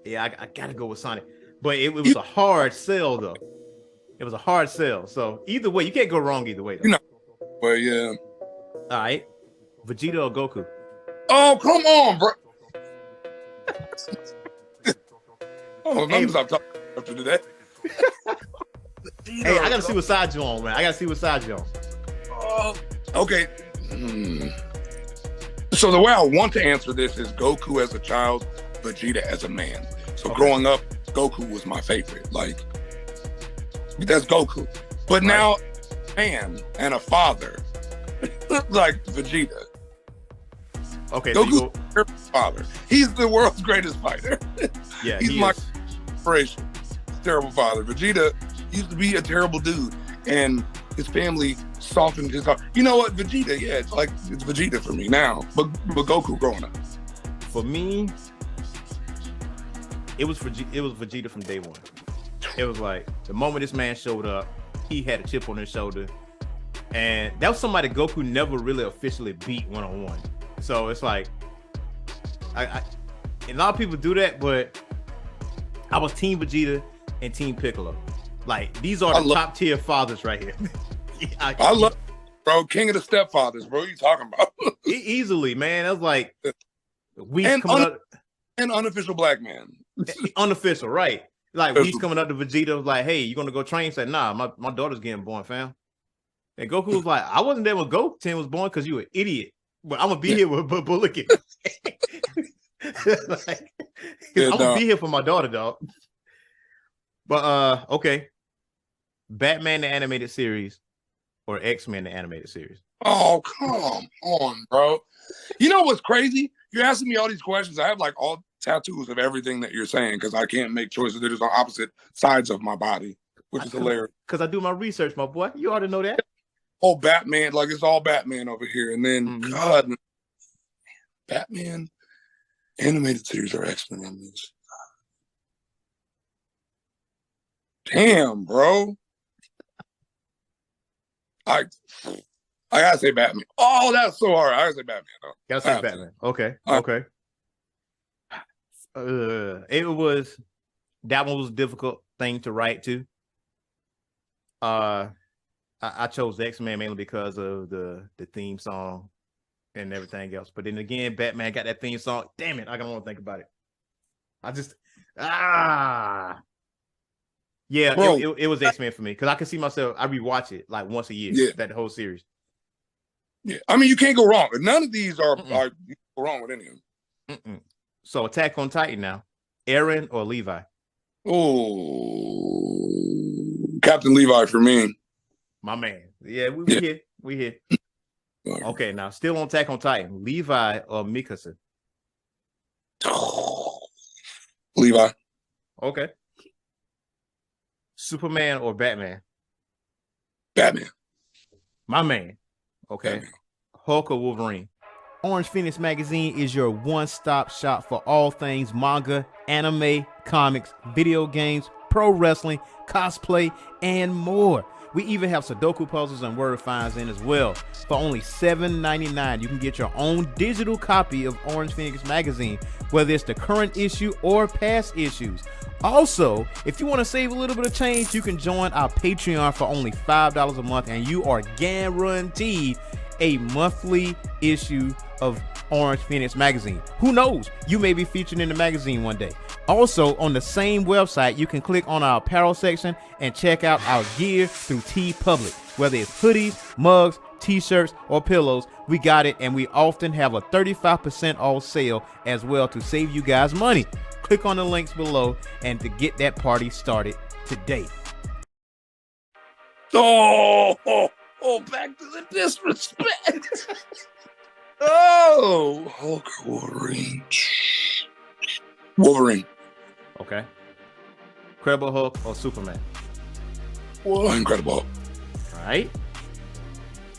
yeah, I gotta go with Sonic. But it was a hard sell though. It was a hard sell. So either way, you can't go wrong either way though. Well, yeah. All right. Vegeta or Goku? Oh, come on, bro. I'm gonna stop talking after today. Hey, I gotta see what side you're on, man. Okay. So the way I want to answer this is Goku as a child, Vegeta as a man. So growing up, Goku was my favorite. Like, that's Goku. But now, man and a father, like Vegeta. Okay, Goku's so father. He's the world's greatest fighter. Yeah, he's my inspiration. Terrible father. Vegeta used to be a terrible dude, and his family softened his heart. You know what, Vegeta? Yeah, it's Vegeta for me now. But Goku growing up. For me, it was Vegeta from day one. It was like the moment this man showed up, he had a chip on his shoulder, and that was somebody Goku never really officially beat one-on-one. So it's like, and a lot of people do that, but I was Team Vegeta and Team Piccolo. Like, these are the top tier fathers right here. I love, bro, king of the stepfathers, bro. What you talking about? Easily, man. That was like an unofficial black man. Unofficial, right? Like, he's coming up to Vegeta, was like, hey, you gonna go train? Said, nah, my daughter's getting born, fam. And Goku was like, I wasn't there when Goten was born because you an idiot. But I'm gonna be here with Bullock. Like, I'm gonna be here for my daughter, dog. But okay. Batman the animated series or X-Men the animated series? Oh, come on, bro. You know what's crazy? You're asking me all these questions. I have like all tattoos of everything that you're saying because I can't make choices. They're just on opposite sides of my body, which is hilarious. Because I do my research, my boy. You already know that. Oh, Batman. Like, it's all Batman over here. And then, God, Batman animated series or X-Men animated. Damn, bro. I gotta say Batman. Oh, that's so hard. I gotta say Batman. Though. Gotta say Batman. Okay. Okay. It was that one was a difficult thing to write too. I chose X-Men mainly because of the theme song and everything else. But then again, Batman got that theme song. Damn it, I don't want to think about it. I just yeah, it was X-Men for me because I could see myself. I rewatch it like once a year. Yeah. That whole series. Yeah, I mean you can't go wrong. None of these are you can go wrong with any of them. So Attack on Titan now, Eren or Levi? Oh, Captain Levi for me. My man. Yeah, we here. Okay, now still on Attack on Titan, Levi or Mikasa? Levi. Okay. Superman or Batman? Batman. My man. Okay. Batman. Hulk or Wolverine? Orange Phoenix Magazine is your one-stop shop for all things manga, anime, comics, video games, pro wrestling, cosplay, and more. We even have Sudoku puzzles and word finds in as well. For only $7.99, you can get your own digital copy of Orange Phoenix Magazine, whether it's the current issue or past issues. Also, if you want to save a little bit of change, you can join our Patreon for only $5 a month, and you are guaranteed a monthly issue of Orange Phoenix Magazine. Who knows? You may be featured in the magazine one day. Also, on the same website, you can click on our apparel section and check out our gear through TeePublic. Whether it's hoodies, mugs, t-shirts, or pillows, we got it, and we often have a 35% off sale as well to save you guys money. Click on the links below and to get that party started today. Oh, back to the disrespect. Oh, Hulk or Wolverine. Wolverine. Okay. Incredible Hulk or Superman? Well, Incredible Hulk. All right.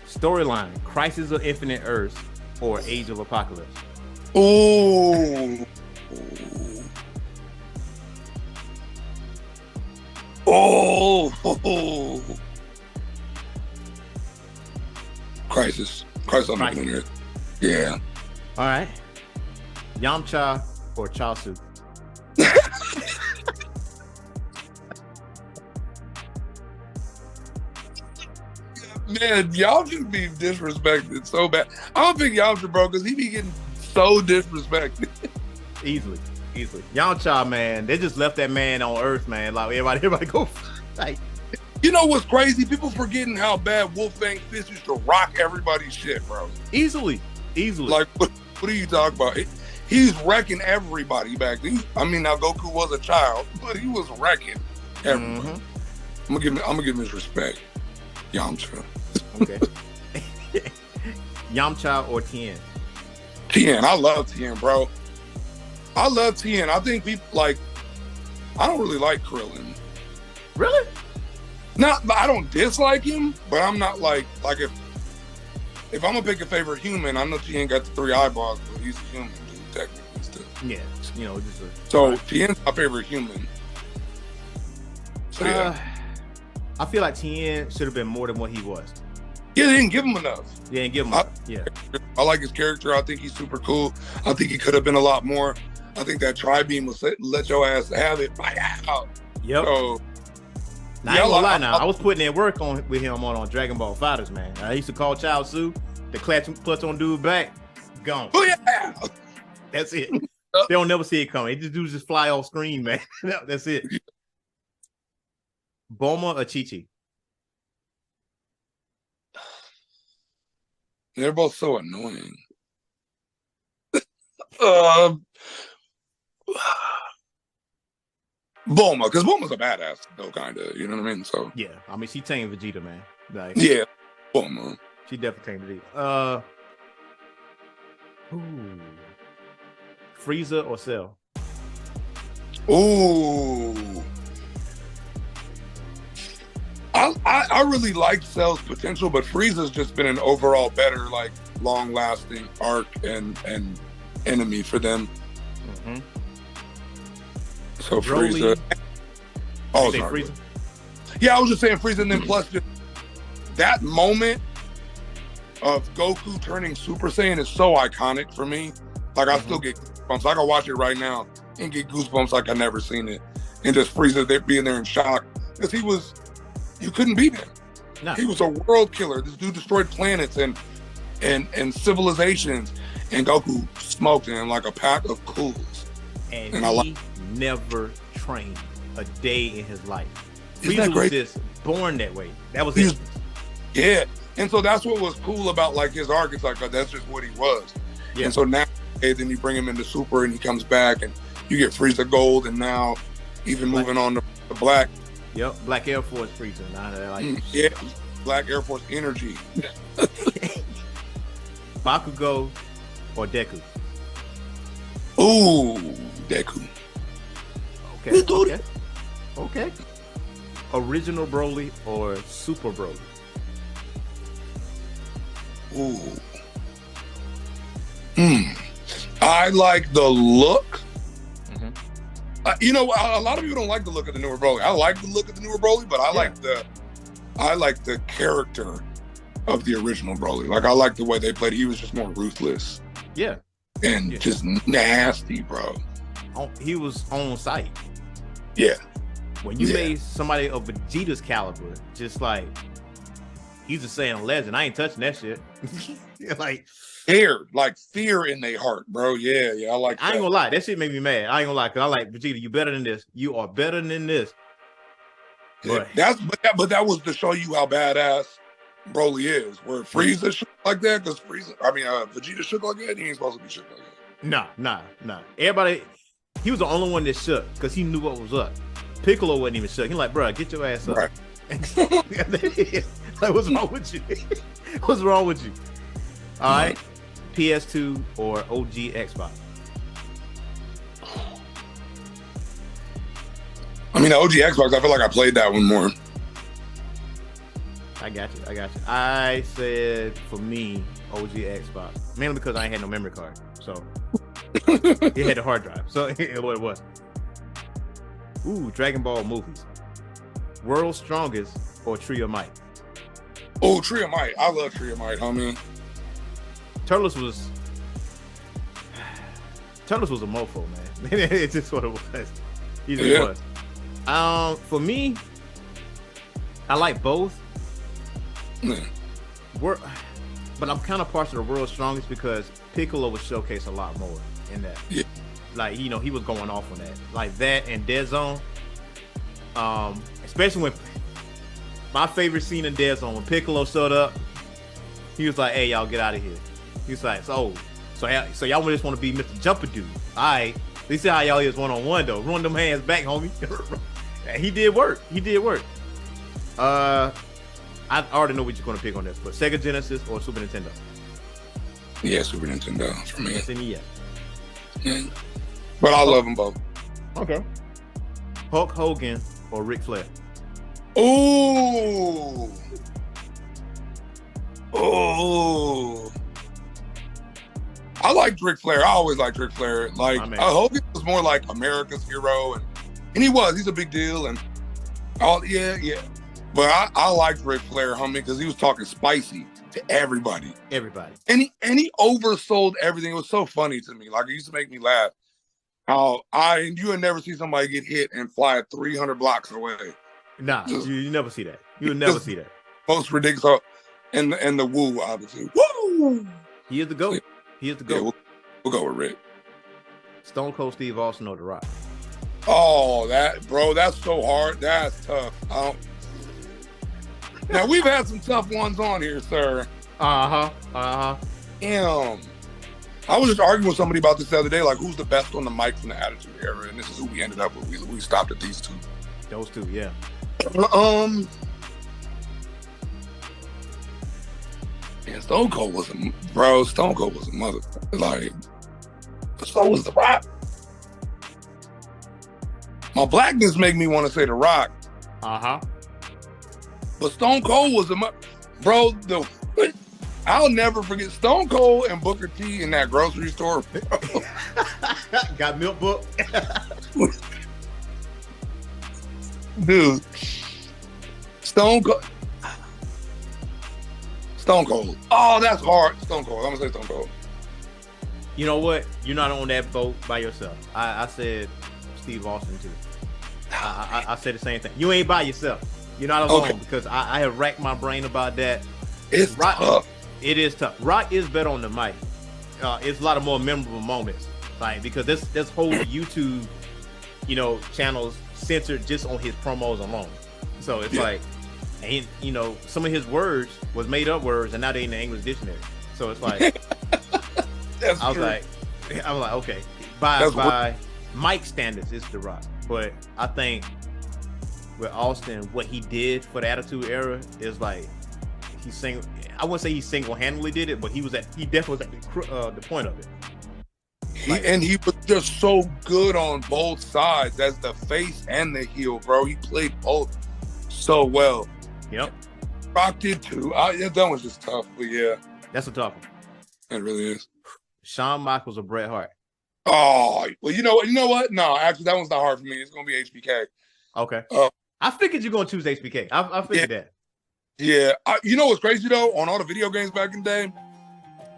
Storyline: Crisis of Infinite Earths or Age of Apocalypse? Oh. Crisis on Infinite Earth. Yeah. All right. Yamcha or Chaozu? Man, y'all just be disrespected so bad. I don't think Yamcha, bro, because he be getting so disrespected. Easily. Yamcha, man, they just left that man on Earth, man. Like everybody go like. You know what's crazy? People forgetting how bad Wolfgang Fist used to rock everybody's shit, bro. Easily. Like, what are you talking about? He's wrecking everybody back then. I mean, now Goku was a child, but he was wrecking everybody. I'm gonna give him his respect. Yamcha. Okay. Yamcha or Tien? Tien. I love Tien, bro. I love Tien. I think people like. I don't really like Krillin. Really? I don't dislike him, but I'm not like if I'm gonna pick a favorite human, I know Tien got the 3 eyeballs, but he's a human dude, technically still. Yeah, you know, just so Tien's my favorite human. So yeah. I feel like Tien should have been more than what he was. Yeah, they didn't give him enough. They didn't give him enough. Yeah. I like his character. I think he's super cool. I think he could have been a lot more. I think that Tri-Beam was let your ass have it. Yep. So, now, I ain't gonna lie now. I was putting in work with him on Dragon Ball FighterZ, man. I used to call Chaozu, the clutch on dude back, gone. Oh yeah. That's it. They don't never see it coming. These dudes just fly off screen, man. That's it. Bulma or Chi-Chi? They're both so annoying. Uh, Bulma, because Bulma's a badass, though, kind of. You know what I mean? So yeah, I mean, she tamed Vegeta, man. Like, yeah, Bulma. She definitely tamed Vegeta. Frieza or Cell? Ooh. I really like Cell's potential, but Frieza's just been an overall better, like, long-lasting arc and enemy for them. Mm-hmm. So Frieza. Oh, sorry. Frieza? Yeah, I was just saying Frieza, and then plus just that moment of Goku turning Super Saiyan is so iconic for me. Like, I still get goosebumps. I can watch it right now and get goosebumps like I've never seen it. And just Frieza there being there in shock. Because you couldn't beat him. No. He was a world killer. This dude destroyed planets and civilizations. And Goku smoked him like a pack of cools. And he never trained a day in his life. Frieza was just born that way. That was it. Yeah. And so that's what was cool about, like, his arc. It's like, that's just what he was. Yeah. And so now, then you bring him into Super and he comes back and you get Frieza Gold, and now even moving on to Black. Yep, Black Air Force Frieza. Yeah, Black Air Force energy. Bakugo or Deku? Ooh, Deku. Okay. Original Broly or Super Broly? Ooh. I like the look. You know, a lot of people don't like the look of the newer Broly. I like the look of the newer Broly, but I like the character of the original Broly. Like, I like the way they played. He was just more ruthless. Yeah. And just nasty, bro. He was on site. Yeah. When you made somebody of Vegeta's caliber, just like, he's a Saiyan legend. I ain't touching that shit. Like, fear in their heart, bro. Yeah, I like that. I ain't gonna lie, that shit made me mad. I ain't gonna lie, because I like, Vegeta, you better than this. You are better than this. But that was to show you how badass Broly is. Where Frieza shook like that, because Vegeta shook like that, he ain't supposed to be shook like that. Nah. Everybody, he was the only one that shook because he knew what was up. Piccolo wasn't even shook. He like, bro, get your ass up. Right. Like, what's wrong with you? What's wrong with you? All right. PS2 or OG Xbox? I mean, the OG Xbox, I feel like I played that one more. I got you. I said, for me, OG Xbox. Mainly because I ain't had no memory card. So, it had the hard drive. So, what it was. Ooh, Dragon Ball movies. World's Strongest or Tree of Might? Oh, Tree of Might. I love Tree of Might, homie. Turles was a mofo, man. It's just what it was. He just was. For me, I like both. But I'm kind of partial to World's Strongest because Piccolo was showcased a lot more in that. Yeah. Like, he was going off on that. Like that and Dead Zone. Especially when my favorite scene in Dead Zone, when Piccolo showed up, he was like, "Hey, y'all, get out of here." He was like, so y'all just want to be Mr. Jumper Dude. All right. They see how y'all is one-on-one, though. Run them hands back, homie. He did work. I already know what you're going to pick on this, but Sega Genesis or Super Nintendo? Yeah, Super Nintendo for me. SNES. Yeah. But I love them both. Okay. Hulk Hogan or Ric Flair? Oh. I liked Ric Flair. I always liked Ric Flair. Like, Hogan was more like America's hero, and he was. He's a big deal, and yeah. But I liked Ric Flair, homie, because he was talking spicy to everybody. And he oversold everything. It was so funny to me. Like, it used to make me laugh. How you would never see somebody get hit and fly 300 blocks away. Nah, you never see that. You would never see that. Most ridiculous. And the woo, obviously. Woo! He is the GOAT. Yeah, we'll go with Rick. Stone Cold Steve Austin or The Rock? Oh, that's so hard. That's tough. Now, we've had some tough ones on here, sir. Damn. I was just arguing with somebody about this the other day, like who's the best on the mic from the Attitude Era, and this is who we ended up with. We stopped at these two. Those two, yeah. Yeah, Stone Cold was a mother. Like, so was The Rock. My blackness make me want to say The Rock. But Stone Cold was a bro. I'll never forget Stone Cold and Booker T in that grocery store. Got milk book. Dude, Stone Cold. Oh, that's hard. Stone Cold. I'm gonna say Stone Cold. You know what? You're not on that boat by yourself. I said Steve Austin too. I said the same thing. You ain't by yourself. You're not alone, because I have racked my brain about that. It's Rock, tough. It is tough. Rock is better on the mic. It's a lot of more memorable moments, like because this whole YouTube, channels censored just on his promos alone. So it's like, and some of his words was made up words, and now they in the English dictionary. So it's like, I was like, okay, by mic standards, it's The Rock. But I think with Austin, what he did for the Attitude Era is like I wouldn't say he single-handedly did it, but he definitely was at the point of it. He was just so good on both sides as the face and the heel, bro. He played both so well. Yep. Rock did too. That was just tough, but yeah. That's a tough one. It really is. Shawn Michaels or Bret Hart? Oh, well, you know what? No, actually, that one's not hard for me. It's going to be HBK. Okay. I figured you're going to choose HBK. I figured that. Yeah. You know what's crazy, though? On all the video games back in the day,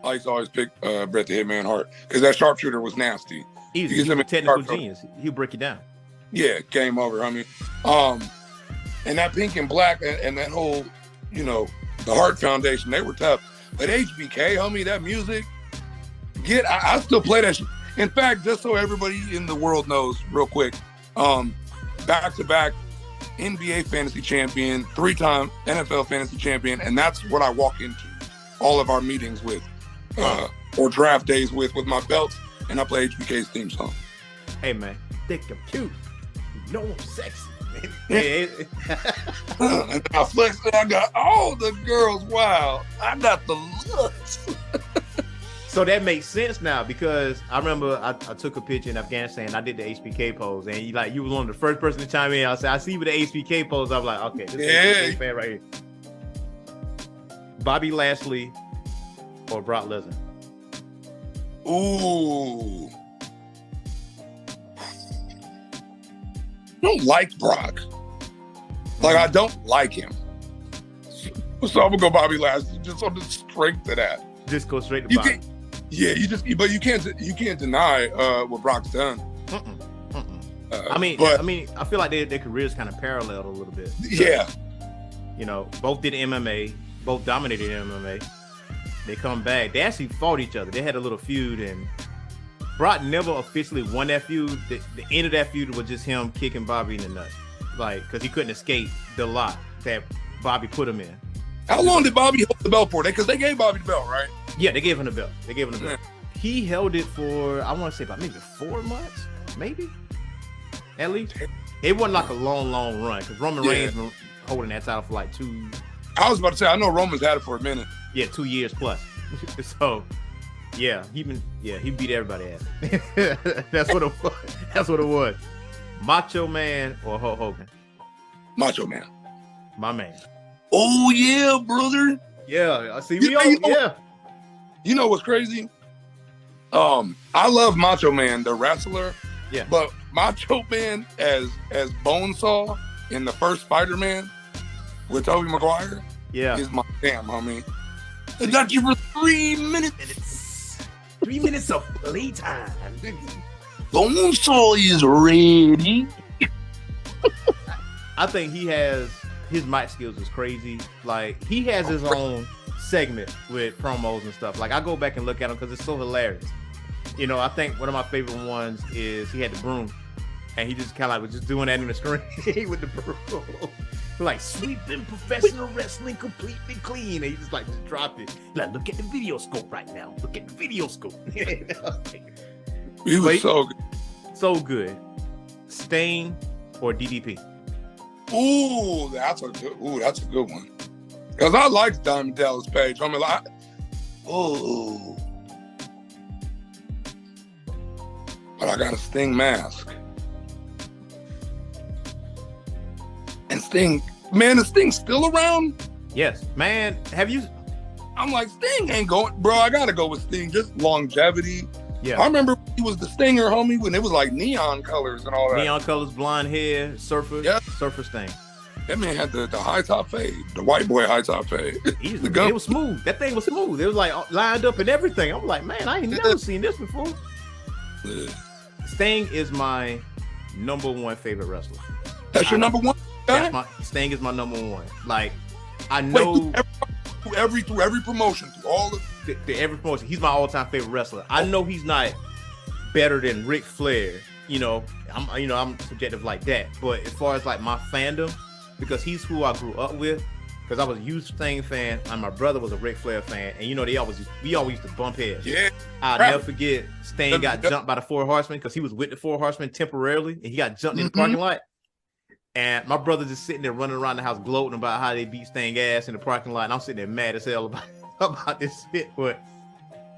I used to always pick Bret the Hitman Hart because that sharpshooter was nasty. Easy. He's a technical genius. He'll break you down. Yeah, game over. I mean, and that pink and black and that whole, the Hart Foundation, they were tough. But HBK, homie, that music, I still play that shit. In fact, just so everybody in the world knows real quick, back-to-back NBA fantasy champion, 3-time NFL fantasy champion, and that's what I walk into all of our meetings with, or draft days with my belts, and I play HBK's theme song. Hey, man, thick and cute. I'm sexy. And I flexed and I got all the girls wild. I got the looks. So that makes sense now, because I remember I took a picture in Afghanistan. I did the HBK pose, and you was one of the first person to chime in. I said, I see you with the HBK pose. I'm like, okay, this is HBK fan right here. Bobby Lashley or Brock Lesnar? Ooh. I don't like Brock. I don't like him. So I'm gonna go Bobby Lashley just on the strength of that. Just go straight to Bobby. Yeah, but you can't deny what Brock's done. I feel like their careers kind of paralleled a little bit. Yeah. Both did MMA, both dominated MMA. They come back. They actually fought each other. They had a little feud, and Brock never officially won that feud. The end of that feud was just him kicking Bobby in the nuts, because he couldn't escape the lock that Bobby put him in. How long did Bobby hold the belt for? Because they gave Bobby the belt, right? Yeah, they gave him the belt. He held it for, I want to say, about maybe 4 months, maybe, at least. It wasn't like a long run, because Roman Reigns been holding that title for like 2. I was about to say, I know Roman's had it for a minute. Yeah, 2 years plus. So, yeah, he beat everybody ass. That's what it was. That's what it was. Macho Man or Hulk Hogan? Macho Man. My man. Oh yeah, brother. Yeah, I see. You know what's crazy? I love Macho Man, the wrestler. Yeah. But Macho Man as Bonesaw in the first Spider-Man with Tobey Maguire, is my damn homie. I got you for 3 minutes. 3 minutes of playtime. Bonesaw is ready. I think his mic skills is crazy. Like, he has his own segment with promos and stuff. Like, I go back and look at him because it's so hilarious. I think one of my favorite ones is he had the broom, and he just kind of was just doing that in the screen with the broom. Like sweeping professional wrestling completely clean. And he just dropped it. Like, look at the video scope right now. Look at the video scope. He was so good. So good. Sting or DDP? Ooh, that's a good one. Because I like Diamond Dallas Page. I mean, but I got a Sting mask. And Sting, man, is Sting still around? Yes, man. Have you? I'm like, Sting ain't going, bro. I gotta go with Sting. Just longevity. Yeah. I remember he was the Stinger, homie, when it was like neon colors and all that. Neon colors, blonde hair, surfer, surfer Sting. That man had the high top fade, the white boy high top fade. It was smooth. That thing was smooth. It was like lined up and everything. I'm like, man, I ain't never seen this before. Sting is my number one favorite wrestler. That's your number one? Sting is my number one. Like, I know through every promotion, through all of every promotion, he's my all-time favorite wrestler. I know he's not better than Ric Flair. I'm subjective like that. But as far as like my fandom, because he's who I grew up with, because I was a huge Sting fan and my brother was a Ric Flair fan, and we always used to bump heads. Yeah, I'll never forget Sting got jumped by the Four Horsemen because he was with the Four Horsemen temporarily, and he got jumped in the parking lot. And my brother just sitting there running around the house gloating about how they beat Sting ass in the parking lot, and I'm sitting there mad as hell about this shit. But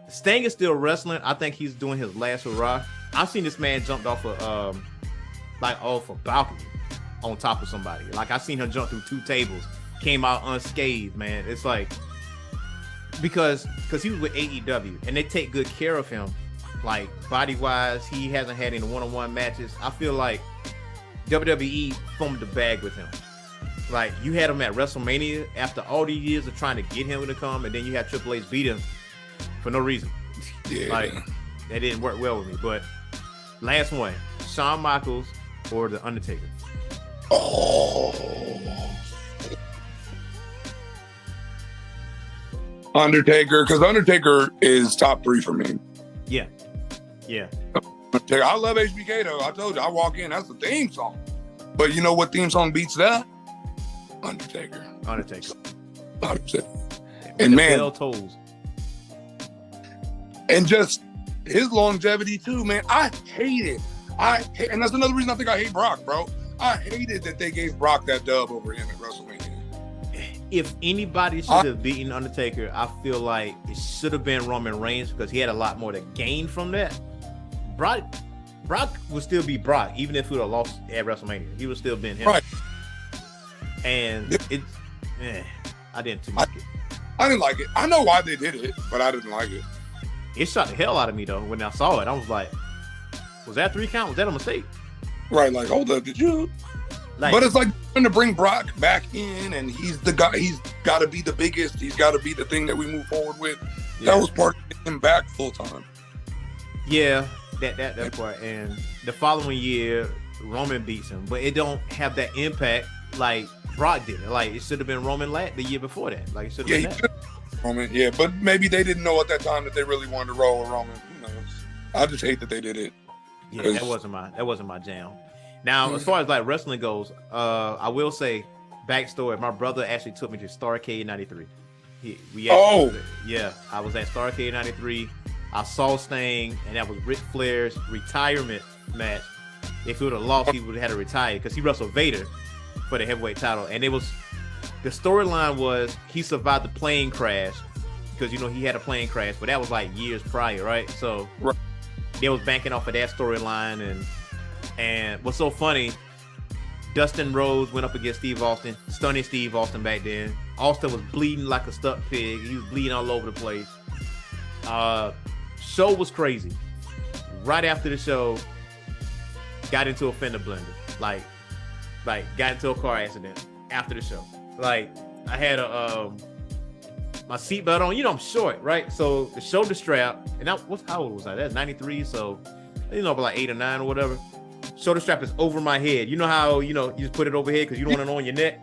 Sting is still wrestling. I think he's doing his last hurrah. I've seen this man jumped off a balcony on top of somebody. Like, I seen him jump through 2 tables, came out unscathed, man. It's like, because he was with AEW and they take good care of him, like body wise. He hasn't had any one-on-one matches. I feel like WWE foamed the bag with him. Like, you had him at WrestleMania after all these years of trying to get him to come, and then you had Triple H beat him for no reason. Yeah. Like, that didn't work well with me. But last one, Shawn Michaels or The Undertaker? Oh. Undertaker, because Undertaker is top 3 for me. Yeah. I love HBK though. I told you, I walk in, that's the theme song. But you know what theme song beats that? Undertaker. 100%. And man, bell tolls. And just his longevity too, man. I hate it. And that's another reason I think I hate Brock, bro. I hated that they gave Brock that dub over him at WrestleMania. If anybody should have beaten Undertaker, I feel like it should have been Roman Reigns, because he had a lot more to gain from that. Brock would still be Brock, even if he would have lost at WrestleMania. He would still been him. Right. And I didn't too much. I didn't like it. I know why they did it, but I didn't like it. It shot the hell out of me though when I saw it. I was like, was that 3 count? Was that a mistake? Right, like, hold up, did you? Like, but it's like trying to bring Brock back in, and he's the guy. He's got to be the biggest. He's got to be the thing that we move forward with. Yeah. That was part of getting him back full time. Yeah, that part. And the following year, Roman beats him, but it don't have that impact like Brock did. Like, it should have been Roman the year before that. Like, it should have been that. Roman, yeah, but maybe they didn't know at that time that they really wanted to roll with Roman. Who knows? I just hate that they did it. Yeah, that wasn't my jam. Now, as far as like wrestling goes, I will say, backstory. My brother actually took me to Starrcade '93. I was at Starrcade '93. I saw Sting, and that was Ric Flair's retirement match. If he would have lost, he would have had to retire because he wrestled Vader for the heavyweight title. And the storyline was he survived the plane crash because he had a plane crash, but that was like years prior, right? So they was banking off of that storyline, and what's so funny, Dustin Rhodes went up against Steve Austin, stunning Steve Austin back then. Austin was bleeding like a stuck pig. He was bleeding all over the place. Show was crazy. Right after the show, got into a fender blender. Like got into a car accident after the show. Like, I had my seatbelt on. I'm short, right? So the shoulder strap, and how old was I? That's 93, so about like 8 or 9 or whatever. Shoulder strap is over my head. You know how you just put it overhead because you don't want it on your neck.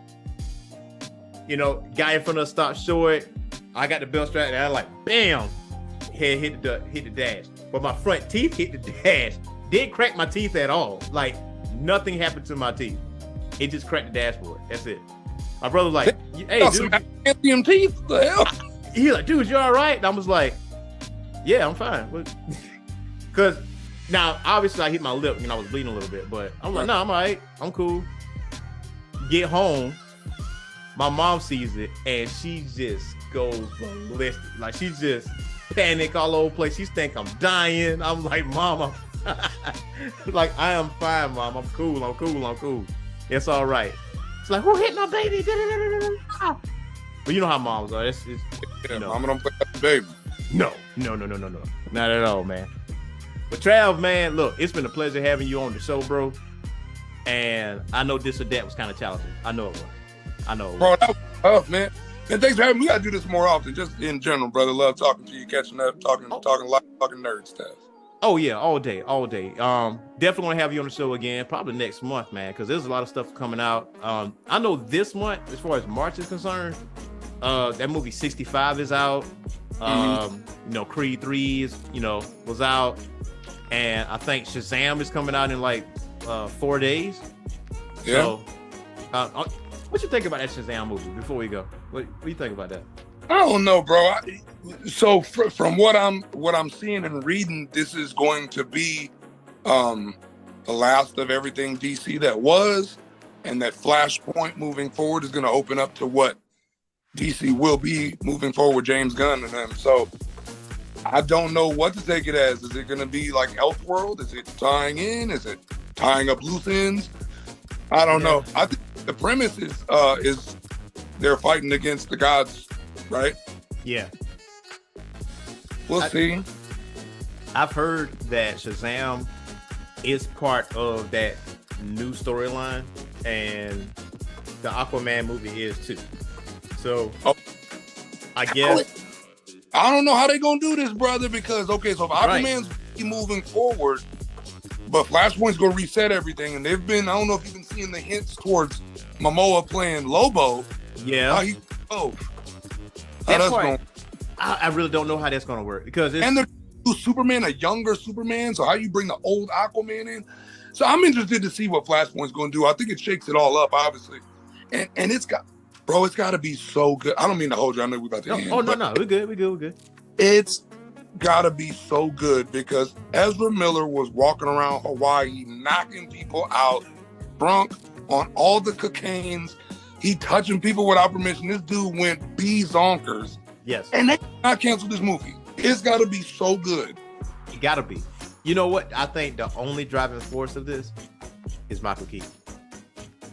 Guy in front of us stopped short. I got the belt strap, and I like bam, head hit the dash. But my front teeth hit the dash. Didn't crack my teeth at all. Like, nothing happened to my teeth. It just cracked the dashboard. That's it. My brother was like, hey, got dude. some adamantium teeth. What the hell? He like, dude, you all right? And I was like, yeah, I'm fine. Because now, obviously, I hit my lip and I was bleeding a little bit, but I'm like, no, I'm all right. I'm cool. Get home. My mom sees it and she just goes ballistic. Like, she just panic all over the place. She think I'm dying. I'm like, Mom, like, I am fine, Mom. I'm cool. It's all right. It's like, who hit my baby? But you know how moms are. It's you know. Mama don't play with the baby. No. Not at all, man. But Trav, man, look, it's been a pleasure having you on the show, bro. And I know this or that was kind of challenging. I know it was. Bro, that was tough, man. And thanks for having me. We gotta do this more often, just in general, brother. Love talking to you, catching up, talking nerd stuff. Oh yeah, all day. Definitely want to have you on the show again, probably next month, man, because there's a lot of stuff coming out. I know this month, as far as March is concerned, that movie 65 is out. You know, Creed 3 is, was out, and I think Shazam is coming out in like 4 days. Yeah. So, what you think about that Shazam movie before we go? What do you think about that? I don't know, bro. So from what I'm seeing and reading, this is going to be the last of everything DC that was, and that Flashpoint moving forward is going to open up to what DC will be moving forward with James Gunn and them. So I don't know what to take it as. Is it going to be like Elseworld? Is it tying in? Is it tying up loose ends? I don't know. I think the premise is they're fighting against the gods, right? Yeah. We'll see. I've heard that Shazam is part of that new storyline, and the Aquaman movie is too. So I guess I don't know how they gonna do this, brother, because so if Aquaman's moving forward, but Flashpoint's gonna reset everything, and they've been, I don't know if you've been seeing the hints towards Momoa playing Lobo. Yeah. How he that's part, I really don't know how that's gonna work, because and they're Superman, a younger Superman, so how you bring the old Aquaman in? So I'm interested to see what Flashpoint's gonna do. I think it shakes it all up, obviously, and it's got to be so good. I don't mean to hold you. I know we're about to end. No, we're good. It's got to be so good, because Ezra Miller was walking around Hawaii knocking people out, drunk on all the cocaines. He touching people without permission. This dude went zonkers. Yes. And they not canceled this movie. It's got to be so good. It got to be. You know what? I think the only driving force of this is Michael Keaton.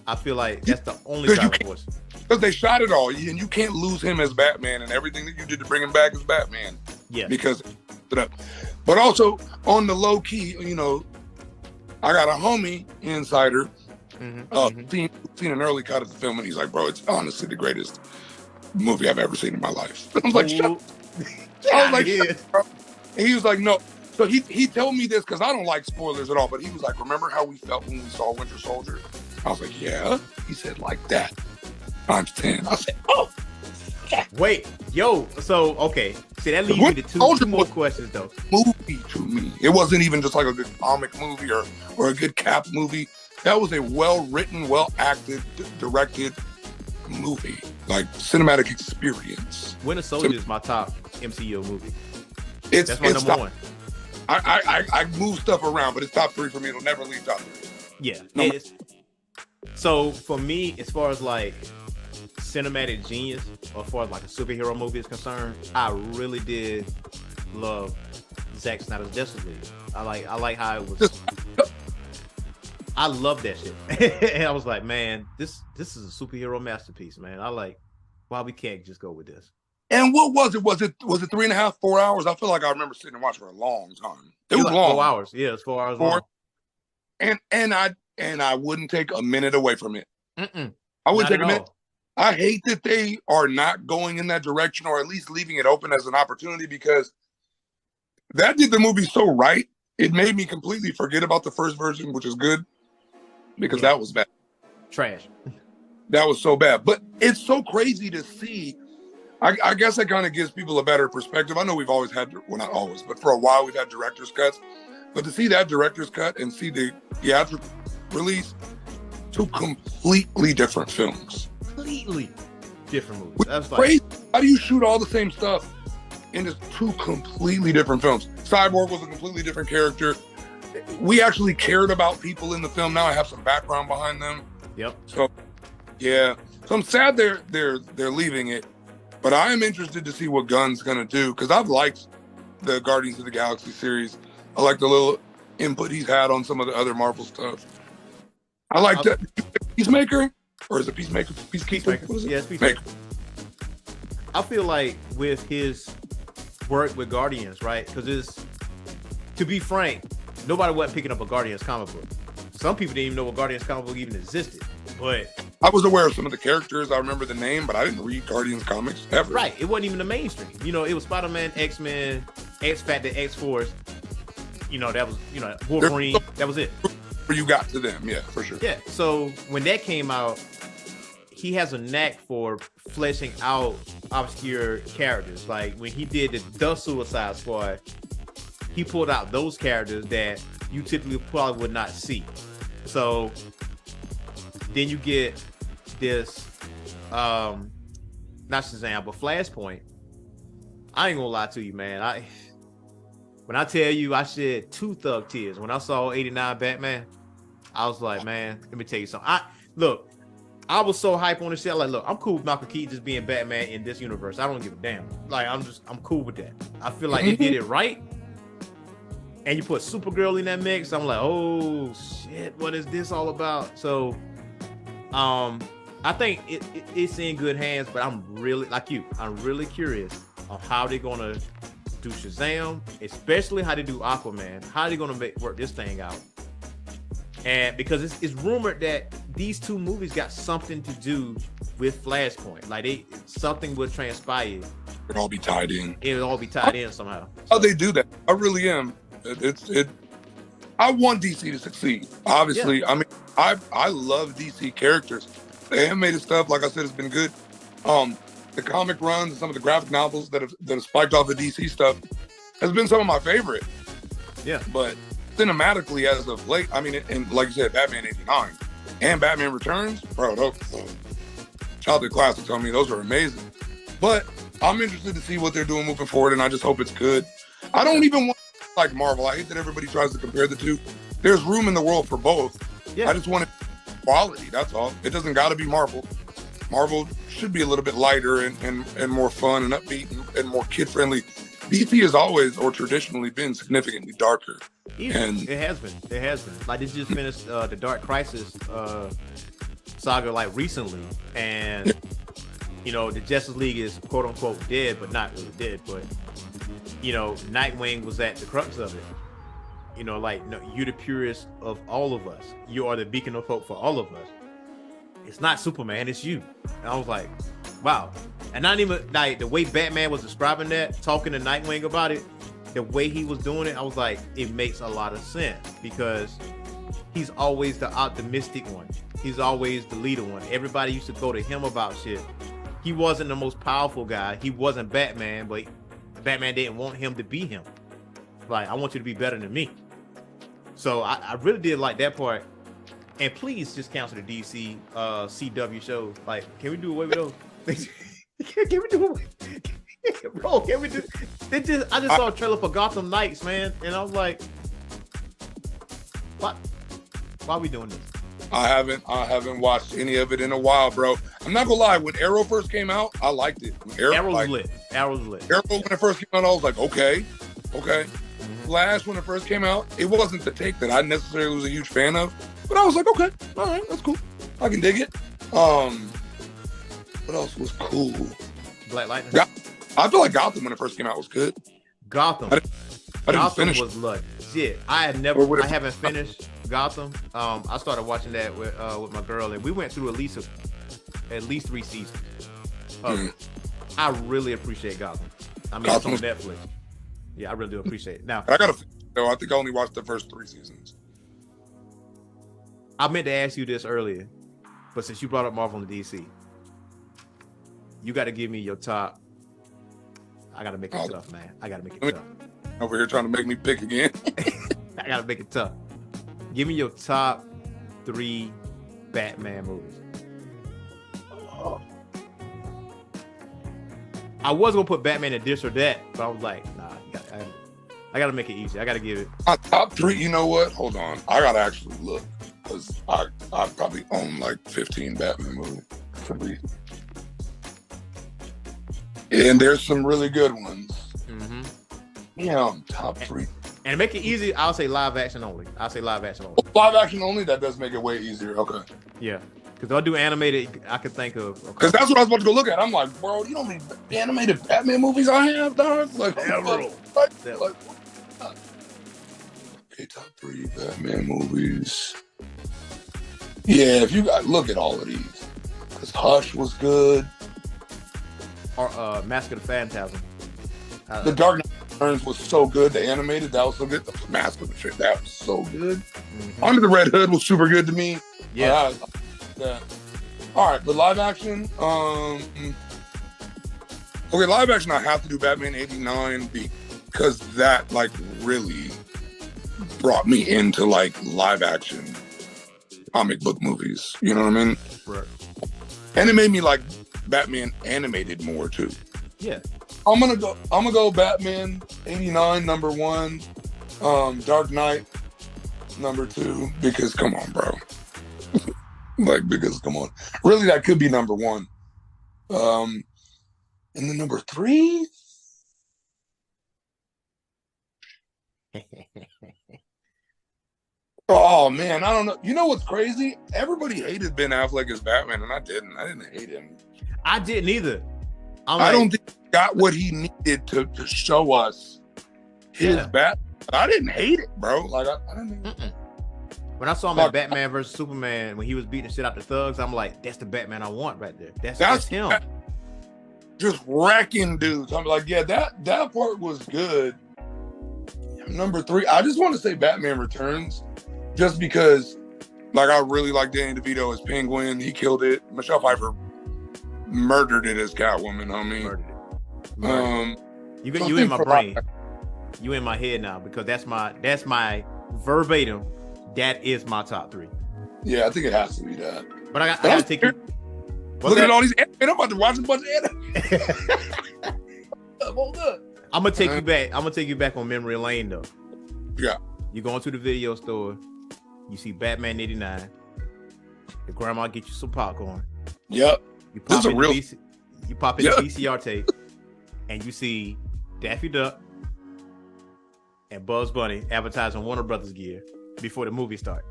I feel like that's the only driving force. Because they shot it all, and you can't lose him as Batman and everything that you did to bring him back as Batman. Yeah. Because, but also on the low key, I got a homie insider. Seen an early cut of the film, and he's like, "Bro, it's honestly the greatest movie I've ever seen in my life." I was like, "Shut up." I was like, "Shut up, bro." And he was like, "No." So he told me this because I don't like spoilers at all, but he was like, "Remember how we felt when we saw Winter Soldier?" I was like, "Yeah." He said, "Like that times 10." I said, "Oh." Wait, so okay. See, that leads me to two more questions though. Movie to me. It wasn't even just like a good comic movie or a good Cap movie. That was a well-written, well-acted, directed movie, like cinematic experience. Winter Soldier is my top MCU movie. That's my number one. I move stuff around, but it's top 3 for me. It'll never leave top 3. Yeah. So for me, as far as like cinematic genius, or as far as like a superhero movie is concerned, I really did love Zack Snyder's Justice League. I like how it was. I love that shit. And I was like, man, this is a superhero masterpiece, man. I like why we can't just go with this. And what was it? Was it 3.5, 4 hours? I feel like I remember sitting and watching for a long time. It was like long. 4 hours. Yeah, it's 4 hours long. And I wouldn't take a minute away from it. I wouldn't take a minute. I hate that they are not going in that direction, or at least leaving it open as an opportunity, because that did the movie so right. It made me completely forget about the first version, which is good, because that was bad. Trash. That was so bad. But it's so crazy to see. I guess that kind of gives people a better perspective. I know we've always had, well, not always, but for a while we've had director's cuts. But to see that director's cut and see the theatrical release, 2 completely different films. completely different movies. That's like, crazy. How do you shoot all the same stuff in just two completely different films? Cyborg was a completely different character. We actually cared about people in the film. Now I have some background behind them. Yep. So yeah. So I'm sad they're leaving it, but I am interested to see what Gunn's gonna do, because I've liked the Guardians of the Galaxy series. I like the little input he's had on some of the other Marvel stuff. I like that. Peacemaker, or is it Peacemaker? Peacemaker. What is it? Yeah, it's Peacemaker. I feel like with his work with Guardians, right? Because it's, to be frank, nobody wasn't picking up a Guardians comic book. Some people didn't even know a Guardians comic book even existed. But I was aware of some of the characters. I remember the name, but I didn't read Guardians comics ever. Right. It wasn't even the mainstream. You know, it was Spider-Man, X-Men, X-Factor, X-Force. You know, that was, you know, Wolverine. That was it. Where you got to them, yeah, for sure. Yeah. So when that came out, he has a knack for fleshing out obscure characters. Like when he did the Suicide Squad, he pulled out those characters that you typically probably would not see. So then you get this, not Shazam, but Flashpoint. I ain't gonna lie to you, man. When I tell you I shed 2 thug tears when I saw 89 Batman, I was like, man, let me tell you something. I was so hype on this shit. Like, look, I'm cool with Michael Keaton just being Batman in this universe. I don't give a damn. Like, I'm cool with that. I feel like they did it right. And you put Supergirl in that mix. I'm like, oh shit, what is this all about? So, I think it's in good hands. But I'm really, like you, I'm really curious on how they're gonna do Shazam, especially how they do Aquaman. How they gonna work this thing out? And because it's rumored that these 2 movies got something to do with Flashpoint, like something would transpire. It'll all be tied in. It'll all be tied in somehow. How they do that? I really am. I want DC to succeed. Obviously, yeah. I mean, I love DC characters. The animated stuff, like I said, has been good. The comic runs and some of the graphic novels that have spiked off the DC stuff has been some of my favorite. Yeah, but cinematically, as of late, I mean, and like you said, Batman '89 and Batman Returns, bro, those childhood classics. I mean, those are amazing. But I'm interested to see what they're doing moving forward, and I just hope it's good. I don't even want to like Marvel. I hate that everybody tries to compare the two. There's room in the world for both. Yeah. I just want quality. That's all. It doesn't got to be Marvel. Marvel should be a little bit lighter and more fun and upbeat and more kid friendly. DC has always or traditionally been significantly darker. And it has been. Like they just finished the Dark Crisis saga like recently, and you know the Justice League is quote unquote dead, but not really dead. But you know, Nightwing was at the crux of it. You know, like no, you're the purest of all of us. You are the beacon of hope for all of us. It's not Superman, it's you. And I was like, wow. And not even like the way Batman was describing that, talking to Nightwing about it, the way he was doing it, I was like, it makes a lot of sense because he's always the optimistic one. He's always the leader one. Everybody used to go to him about shit. He wasn't the most powerful guy. He wasn't Batman, but Batman didn't want him to be him. Like, I want you to be better than me. So I really did like that part. And please just cancel the DC CW show. Like, can we do away with those? Can we do away? Bro, can we do? I just saw a trailer for Gotham Knights, man, and I was like, what? Why are we doing this? I haven't watched any of it in a while, bro. I'm not gonna lie. When Arrow first came out, I liked it. Arrow's lit. Arrow when it first came out, I was like, okay. Mm-hmm. Flash when it first came out, it wasn't the take that I necessarily was a huge fan of, but I was like, okay, all right, that's cool. I can dig it. What else was cool? Black Lightning. I feel like Gotham when it first came out was good. Gotham. I didn't finish. Was legit. I haven't finished Gotham. I started watching that with my girl, and we went through at least 3 seasons. I really appreciate Gotham. I mean, it's on Netflix. Yeah, I really do appreciate it. Now, I think I only watched the first 3 seasons. I meant to ask you this earlier, but since you brought up Marvel and DC, you got to give me your top. I got to make it tough, man. I got to make it tough. Over here trying to make me pick again. I got to make it tough. Give me your top 3 Batman movies. I was gonna put Batman in this or that, but I was like, nah, I gotta make it easy. I gotta give it. My top 3, you know what? Hold on. I gotta actually look. Because I probably own like 15 Batman movies. And there's some really good ones. Mm-hmm. Yeah, top 3. And to make it easy, I'll say live action only. Live action only? That does make it way easier. Okay. Yeah. Because if I do animated, I can think of. Because that's what I was about to go look at. I'm like, bro, you know how many animated Batman movies I have, dog? Like, okay, top 3 Batman movies. Yeah, if you got look at all of these. Because Hush was good. Or Mask of the Phantasm. The Dark Knight Returns was so good. The animated, that was so good. The Mask of the Phantasm, that was so good. Mm-hmm. Under the Red Hood was super good to me. Yeah. All right, but live action. Okay, live action. I have to do Batman '89 because that like really brought me into like live action comic book movies. You know what I mean? Right. And it made me like Batman animated more too. Yeah. I'm gonna go Batman '89 number 1, Dark Knight number 2 because come on, bro. because come on, really that could be number 1. And then number 3. Oh man, I don't know. You know what's crazy? Everybody hated Ben Affleck as Batman, and I didn't. I didn't hate him. I didn't either. I don't think he got what he needed to show us his Bat. I didn't hate it, bro. Like I didn't. When I saw him in Batman vs Superman, when he was beating the shit out the thugs, I'm like, that's the Batman I want right there. That's him. Just wrecking dudes. I'm like, yeah, that part was good. Number 3, I just want to say Batman Returns, just because, like, I really like Danny DeVito as Penguin. He killed it. Michelle Pfeiffer murdered it as Catwoman. I mean, you in my brain. You in my head now because that's my verbatim. That is my top 3. Yeah, I think it has to be that. But I gotta take you. Look at all these anime. I'm about to watch a bunch of anime. Hold up. I'm gonna take you back. I'm gonna take you back on memory lane though. Yeah. You go into the video store. You see Batman '89. Your grandma get you some popcorn. Yep. You pop in the VCR tape, and you see Daffy Duck and Bugs Bunny advertising Warner Brothers gear before the movie starts.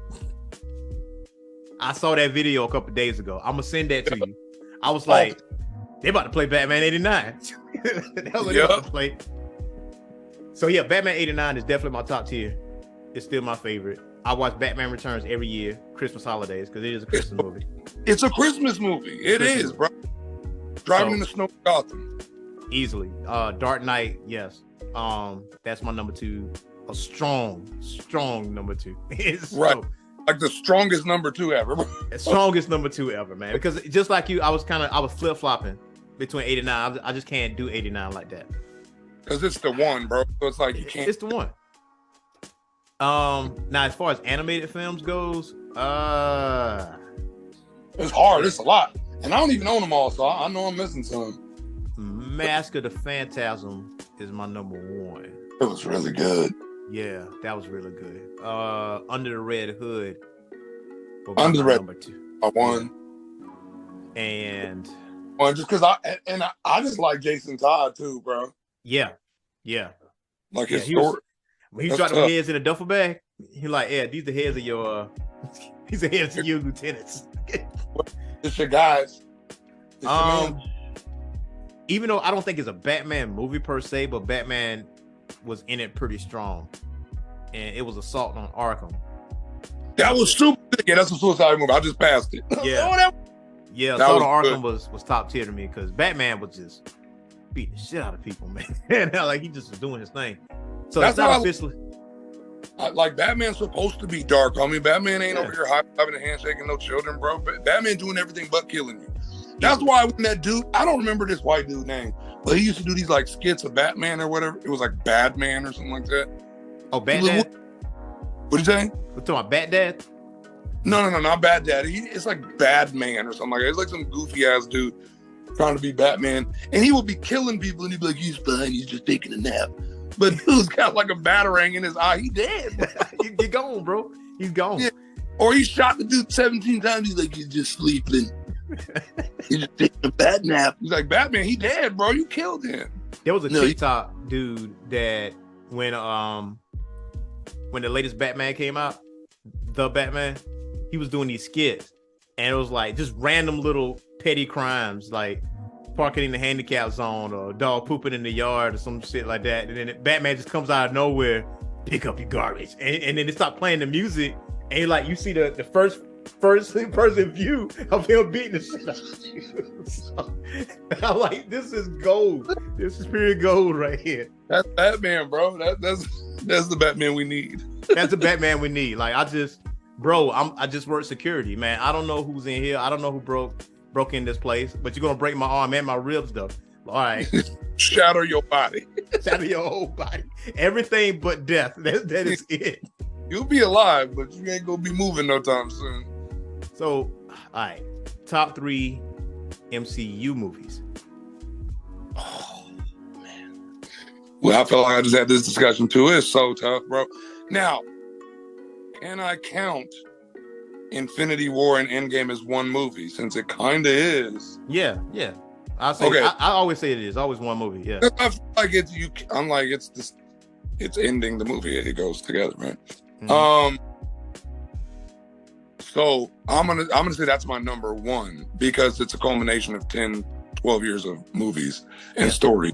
I saw that video a couple of days ago. I'm gonna send that to you. I was like, they about to play Batman '89. That was what they about to play. So yeah, Batman '89 is definitely my top tier. It's still my favorite. I watch Batman Returns every year, Christmas holidays, because it is a Christmas movie. It's a Christmas movie. It is, bro. Driving in the snow of Gotham. Easily. Dark Knight, yes. That's my number 2. A strong number 2. Right. Like the strongest number 2 ever. Strongest number 2 ever, man. Because just like you, I was flip-flopping between 89. I just can't do 89 like that. Because it's the one, bro. So it's like you can't. It's the one. Now as far as animated films goes, it's hard. It's a lot. And I don't even own them all, so I know I'm missing some. Mask of the Phantasm is my number 1. It was really good. Yeah, that was really good. Under the Red Hood. Under the Red number 2. I won. And just because I just like Jason Todd too, bro. Yeah. Like his story. When he dropped the heads in a duffel bag, he like, yeah, these are the heads of your these are heads of your lieutenants. It's your guys. Even though I don't think it's a Batman movie per se, but Batman was in it pretty strong. And it was Assault on Arkham. That was super. Yeah, that's a suicide movie. I just passed it. Yeah. Yeah, Assault on Arkham was top tier to me because Batman was just beating the shit out of people, man. Like he just was doing his thing. So that's not officially. Like Batman's supposed to be dark. I mean, Batman ain't over here having a handshake and no children, bro. But Batman doing everything but killing you. That's why when that dude, I don't remember this white dude's name, but he used to do these like skits of Batman or whatever. It was like Batman or something like that. Oh, Bat Dad? What'd you say? We're talking about Bat Dad? No, not Bad Daddy. It's like Bad Man or something like that. It's like some goofy ass dude trying to be Batman, and he will be killing people, and he'd be like, "He's fine. He's just taking a nap." But dude's got like a batarang in his eye. He dead. He's gone, bro. He's gone. Yeah. Or he shot the dude 17 times. He's like, he's just sleeping. He's just taking a bad nap. He's like, Batman, he dead, bro. You killed him. There was a TikTok dude that when the latest Batman came out, the Batman, he was doing these skits, and it was like just random little petty crimes, like parking in the handicap zone or a dog pooping in the yard or some shit like that. And then Batman just comes out of nowhere, pick up your garbage, and then they stop playing the music, and like you see the first person view of him beating the shit out of you. So, I'm like, this is gold. This is pure gold right here. That's Batman, bro. That's the Batman we need. That's the Batman we need. Like I just work security, man. I don't know who's in here. I don't know who broke in this place, but you're gonna break my arm and my ribs though. All right. Shatter your body. Shatter your whole body. Everything but death. That is it. You'll be alive, but you ain't gonna be moving no time soon. So, all right. Top 3 MCU movies. Oh man. Well, I feel like I just had this discussion too. It's so tough, bro. Now, can I count Infinity War and Endgame as one movie, since it kind of is? Yeah. I'll say. Okay. I always say it is always one movie. Yeah. I feel like it's ending the movie. It goes together, right? Mm-hmm. So I'm gonna say that's my number one, because it's a culmination of 10, 12 years of movies and story,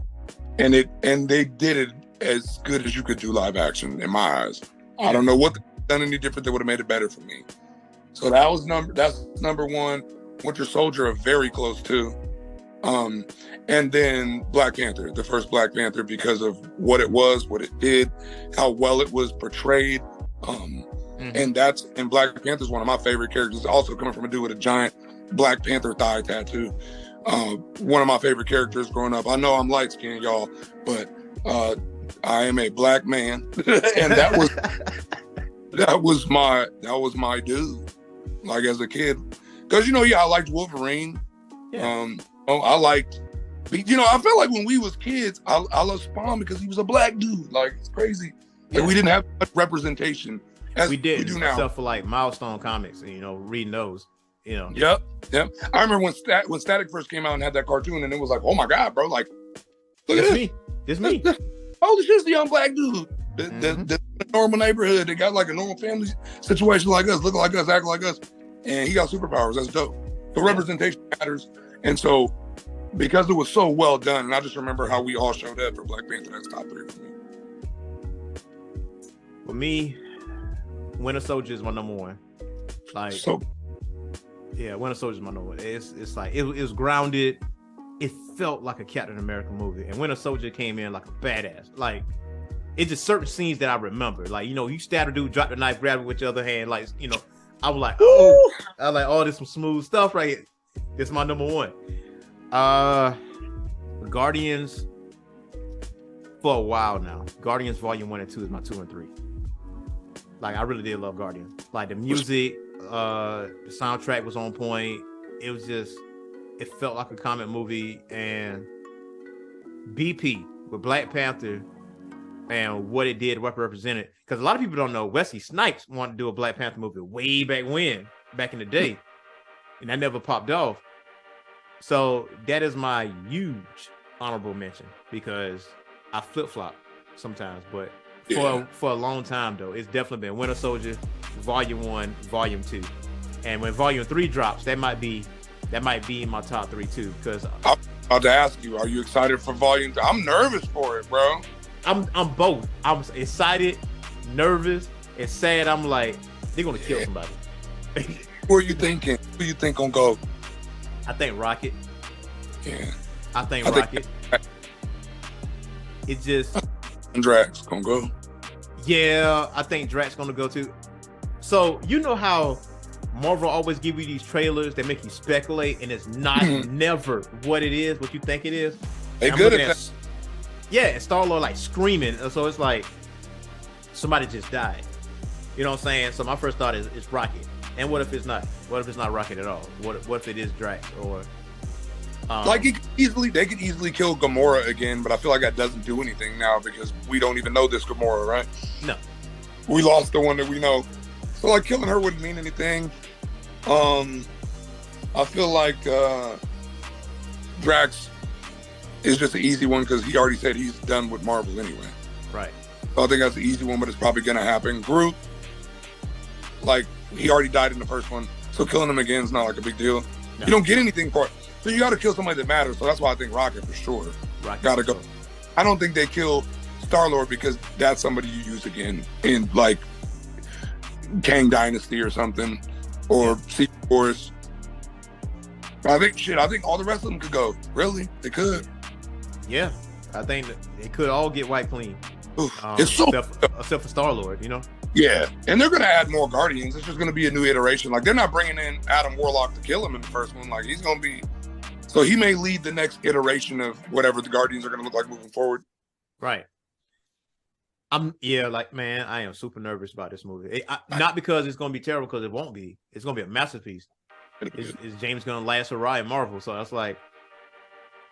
and they did it as good as you could do live action in my eyes. I don't know what they've done any different that would have made it better for me. So that's number one. Winter Soldier are very close to, and then Black Panther, the first Black Panther, because of what it was, what it did, how well it was portrayed. And Black Panther is one of my favorite characters. Also coming from a dude with a giant Black Panther thigh tattoo. One of my favorite characters growing up. I know I'm light skinned, y'all, but I am a black man, and that was my dude. Like as a kid, because I liked Wolverine. Yeah. I liked. I felt like when we was kids, I loved Spawn because he was a black dude. Like it's crazy. Like we didn't have much representation. We do now. Except for like Milestone Comics, reading those, Yep. I remember when Static first came out and had that cartoon, and it was like, oh my God, bro, like, look at this. It's me. Holy shit, it's the young black dude. The normal neighborhood, they got like a normal family situation like us, look like us, act like us, and he got superpowers. That's dope. The representation matters, and so because it was so well done, and I just remember how we all showed up for Black Panther. That's top 3 for me. For me, Winter Soldier is my number one. Winter Soldier is my number one. It's like it was grounded. It felt like a Captain America movie, and Winter Soldier came in like a badass. Like it's just certain scenes that I remember. Like you stab a dude, drop the knife, grab it with your other hand. Like I was like, oh, I was like, this some smooth stuff right here. This is my number one. Guardians. For a while now, Guardians Volume 1 and 2 is my 2 and 3. Like I really did love Guardians. Like the music, the soundtrack was on point. It was just, it felt like a comic movie. And BP with Black Panther and what it did, what it represented. Because a lot of people don't know Wesley Snipes wanted to do a Black Panther movie way back in the day, and that never popped off. So that is my huge honorable mention, because I flip-flop sometimes, but for a long time though, it's definitely been Winter Soldier, Volume 1, Volume 2. And when Volume 3 drops, that might be in my top 3 too. Because I'm about to ask you, are you excited for Volume 3? I'm nervous for it, bro. I'm both. I'm excited, nervous, and sad. I'm like, they're gonna kill somebody. Who are you thinking? Who you think gonna go? I think Rocket. Yeah. I think Rocket. It just Drax gonna go. Yeah, I think Drax gonna go too. So you know how Marvel always give you these trailers that make you speculate, and it's not never what it is, what you think it is. They good at that. Yeah, and Star-Lord like screaming, so it's like somebody just died. You know what I'm saying? So my first thought is Rocket, And what if it's not? What if it's not Rocket at all? What if it is Drax or? Like they could easily kill Gamora again, but I feel like that doesn't do anything now because we don't even know this Gamora, right? No, we lost the one that we know, so like killing her wouldn't mean anything. I feel like Drax is just an easy one because he already said he's done with Marvel anyway. Right. So I think that's the easy one, but it's probably gonna happen. Groot, like he already died in the first one, so killing him again is not like a big deal. No. You don't get anything for it. So you got to kill somebody that matters. So that's why I think Rocket for sure. Gotta go. Sure. I don't think they kill Star-Lord because that's somebody you use again in like Kang Dynasty or something, or Secret Wars. I think all the rest of them could go. Really, they could. Yeah, I think that they could all get wiped clean. It's so except for Star-Lord, you know. Yeah, and they're gonna add more Guardians. It's just gonna be a new iteration. Like they're not bringing in Adam Warlock to kill him in the first one. Like he's gonna be. So he may lead the next iteration of whatever the Guardians are going to look like moving forward. Right. Man, I am super nervous about this movie. Not because it's going to be terrible, because it won't be. It's going to be a masterpiece. Is James going to last a ride in Marvel? So that's like,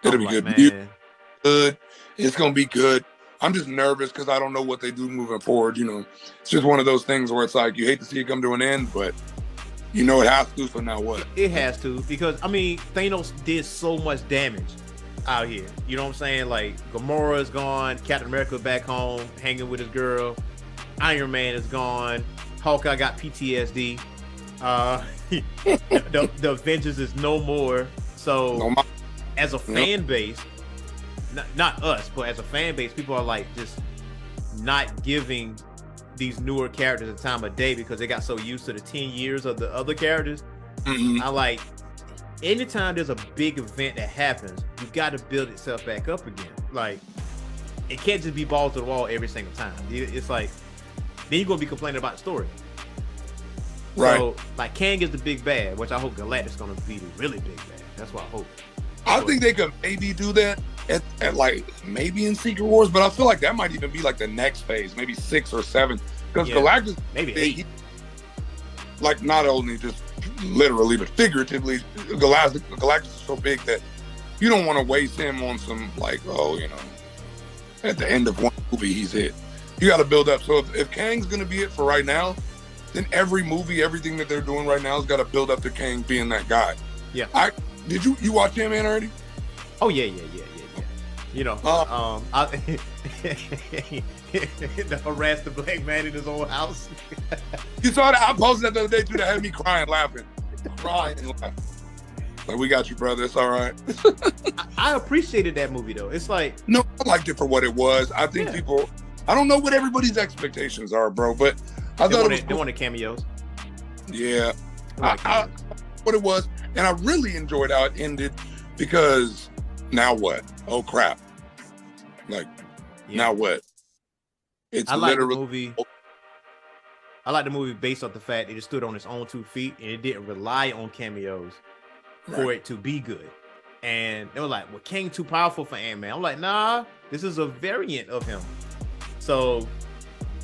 it'll be good. Man. Good. It's going to be good. I'm just nervous because I don't know what they do moving forward. You know, it's just one of those things where it's like you hate to see it come to an end, but. You know it has to, so now what? It has to, because, I mean, Thanos did so much damage out here. You know what I'm saying? Like, Gamora is gone, Captain America back home, hanging with his girl, Iron Man is gone, Hawkeye got PTSD, the Avengers is no more. So, as a fan base, not us, but as a fan base, people are like just not giving these newer characters a time of day because they got so used to the 10 years of the other characters. I like anytime there's a big event that happens, you got to build itself back up again. Like it can't just be balls to the wall every single time. It's like then you're gonna be complaining about the story. Right. So like Kang is the big bad, which I hope Galactus is gonna be the really big bad. That's what I hope. I think they could maybe do that at like maybe in Secret Wars, but I feel like that might even be like the next phase, maybe 6 or 7, because Galactus maybe 8. Like not only just literally but figuratively, Galactus is so big that you don't want to waste him on some like at the end of one movie he's it. You got to build up. So if Kang's gonna be it for right now, then every movie, everything that they're doing right now has got to build up to Kang being that guy. Yeah. Did you watch Ant-Man already? Oh yeah. You know, the harass the black man in his own house. You saw that? I posted that the other day too. That had me crying, laughing. Like, we got you, brother. It's all right. I appreciated that movie though. It's like no, I liked it for what it was. I think people. I don't know what everybody's expectations are, bro, but I thought they wanted cameos. Yeah, what it was, and I really enjoyed how it ended because now what? Oh crap! Like now what? It's literally the movie. I like the movie based off the fact that it stood on its own 2 feet and it didn't rely on cameos for it to be good. And they were like, "Well, Kang too powerful for Ant-Man." I'm like, "Nah, this is a variant of him." So,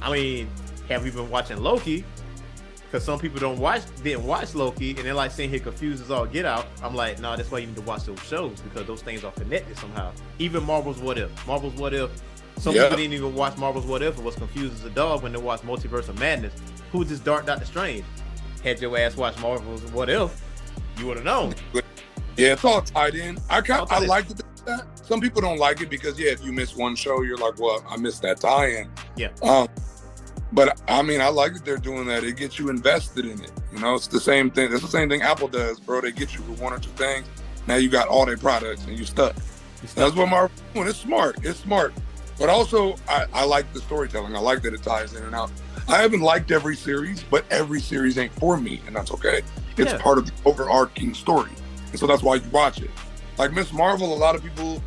I mean, have we been watching Loki? Because some people didn't watch Loki, and they're like saying he confuses all get out. I'm like, no, that's why you need to watch those shows because those things are connected somehow. Even Marvel's What If. Some people didn't even watch Marvel's What If and was confused as a dog when they watched Multiverse of Madness. Who just Dark Doctor Strange? Had your ass watch Marvel's What If, you would have known. Yeah, it's all tied in. I liked that. Some people don't like it because if you miss one show, you're like, well, I missed that tie-in. Yeah. But I mean, I like that they're doing that. It gets you invested in it. You know, it's the same thing. It's the same thing Apple does, bro. They get you with 1 or 2 things. Now you got all their products and you're stuck. That's what Marvel's doing. It's smart. But also, I like the storytelling. I like that it ties in and out. I haven't liked every series, but every series ain't for me, and that's okay. It's part of the overarching story. And so that's why you watch it. Like Miss Marvel, a lot of people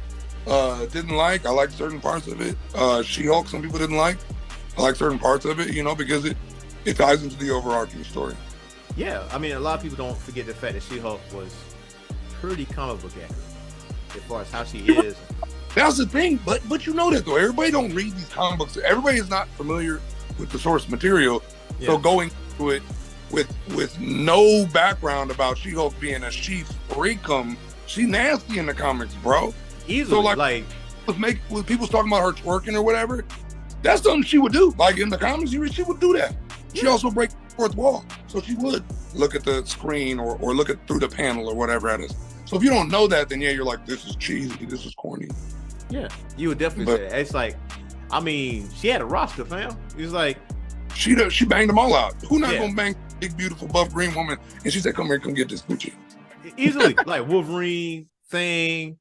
didn't like. I liked certain parts of it. She-Hulk, some people didn't like. I like certain parts of it, because it ties into the overarching story. Yeah, I mean, a lot of people don't forget the fact that She-Hulk was pretty comic book accurate as far as how she is. That's the thing, but you know that though. Everybody don't read these comic books. Everybody is not familiar with the source material. So going through it, with no background about She-Hulk being a she-freakum. She nasty in the comics, bro. Easily, So like with people talking about her twerking or whatever, that's something she would do. Like in the comics, she would do that. She also breaks the fourth wall, so she would look at the screen or look at through the panel or whatever it is. So if you don't know that, then yeah, you're like, this is cheesy, this is corny. Yeah, you would definitely say that. It's like, I mean, she had a roster, fam. It's like she banged them all out. Who not gonna bang big, beautiful, buff green woman? And she said, "Come here, come get this Gucci." Easily, like Wolverine, Thing,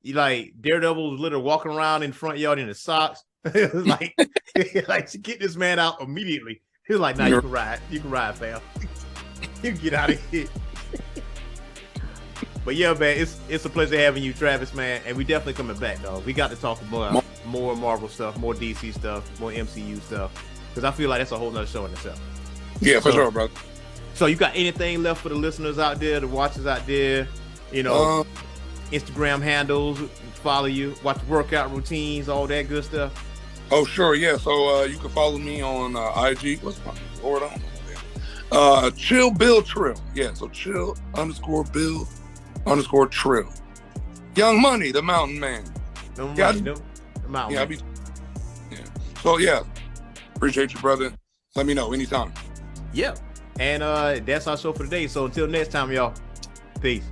like Daredevil was literally walking around in front yard in his socks. like, like she get this man out immediately. He was like, "Nah, you can ride, fam. You can get out of here." But yeah, man, it's a pleasure having you, Travis, man, and we definitely coming back, dog. We got to talk about more Marvel stuff, more DC stuff, more MCU stuff, because I feel like that's a whole nother show in itself. Yeah, for sure, bro. So you got anything left for the listeners out there, the watchers out there? You know, Instagram handles, follow you, watch workout routines, all that good stuff. Oh, sure, yeah. So you can follow me on IG. What's my Lord? I don't know. Chill Bill Trill. Yeah, so chill _Bill _Trill. Young Money, the Mountain Man. The Mountain Man. Yeah. So yeah, appreciate you, brother. Let me know anytime. Yeah. And that's our show for today. So until next time, y'all. Peace.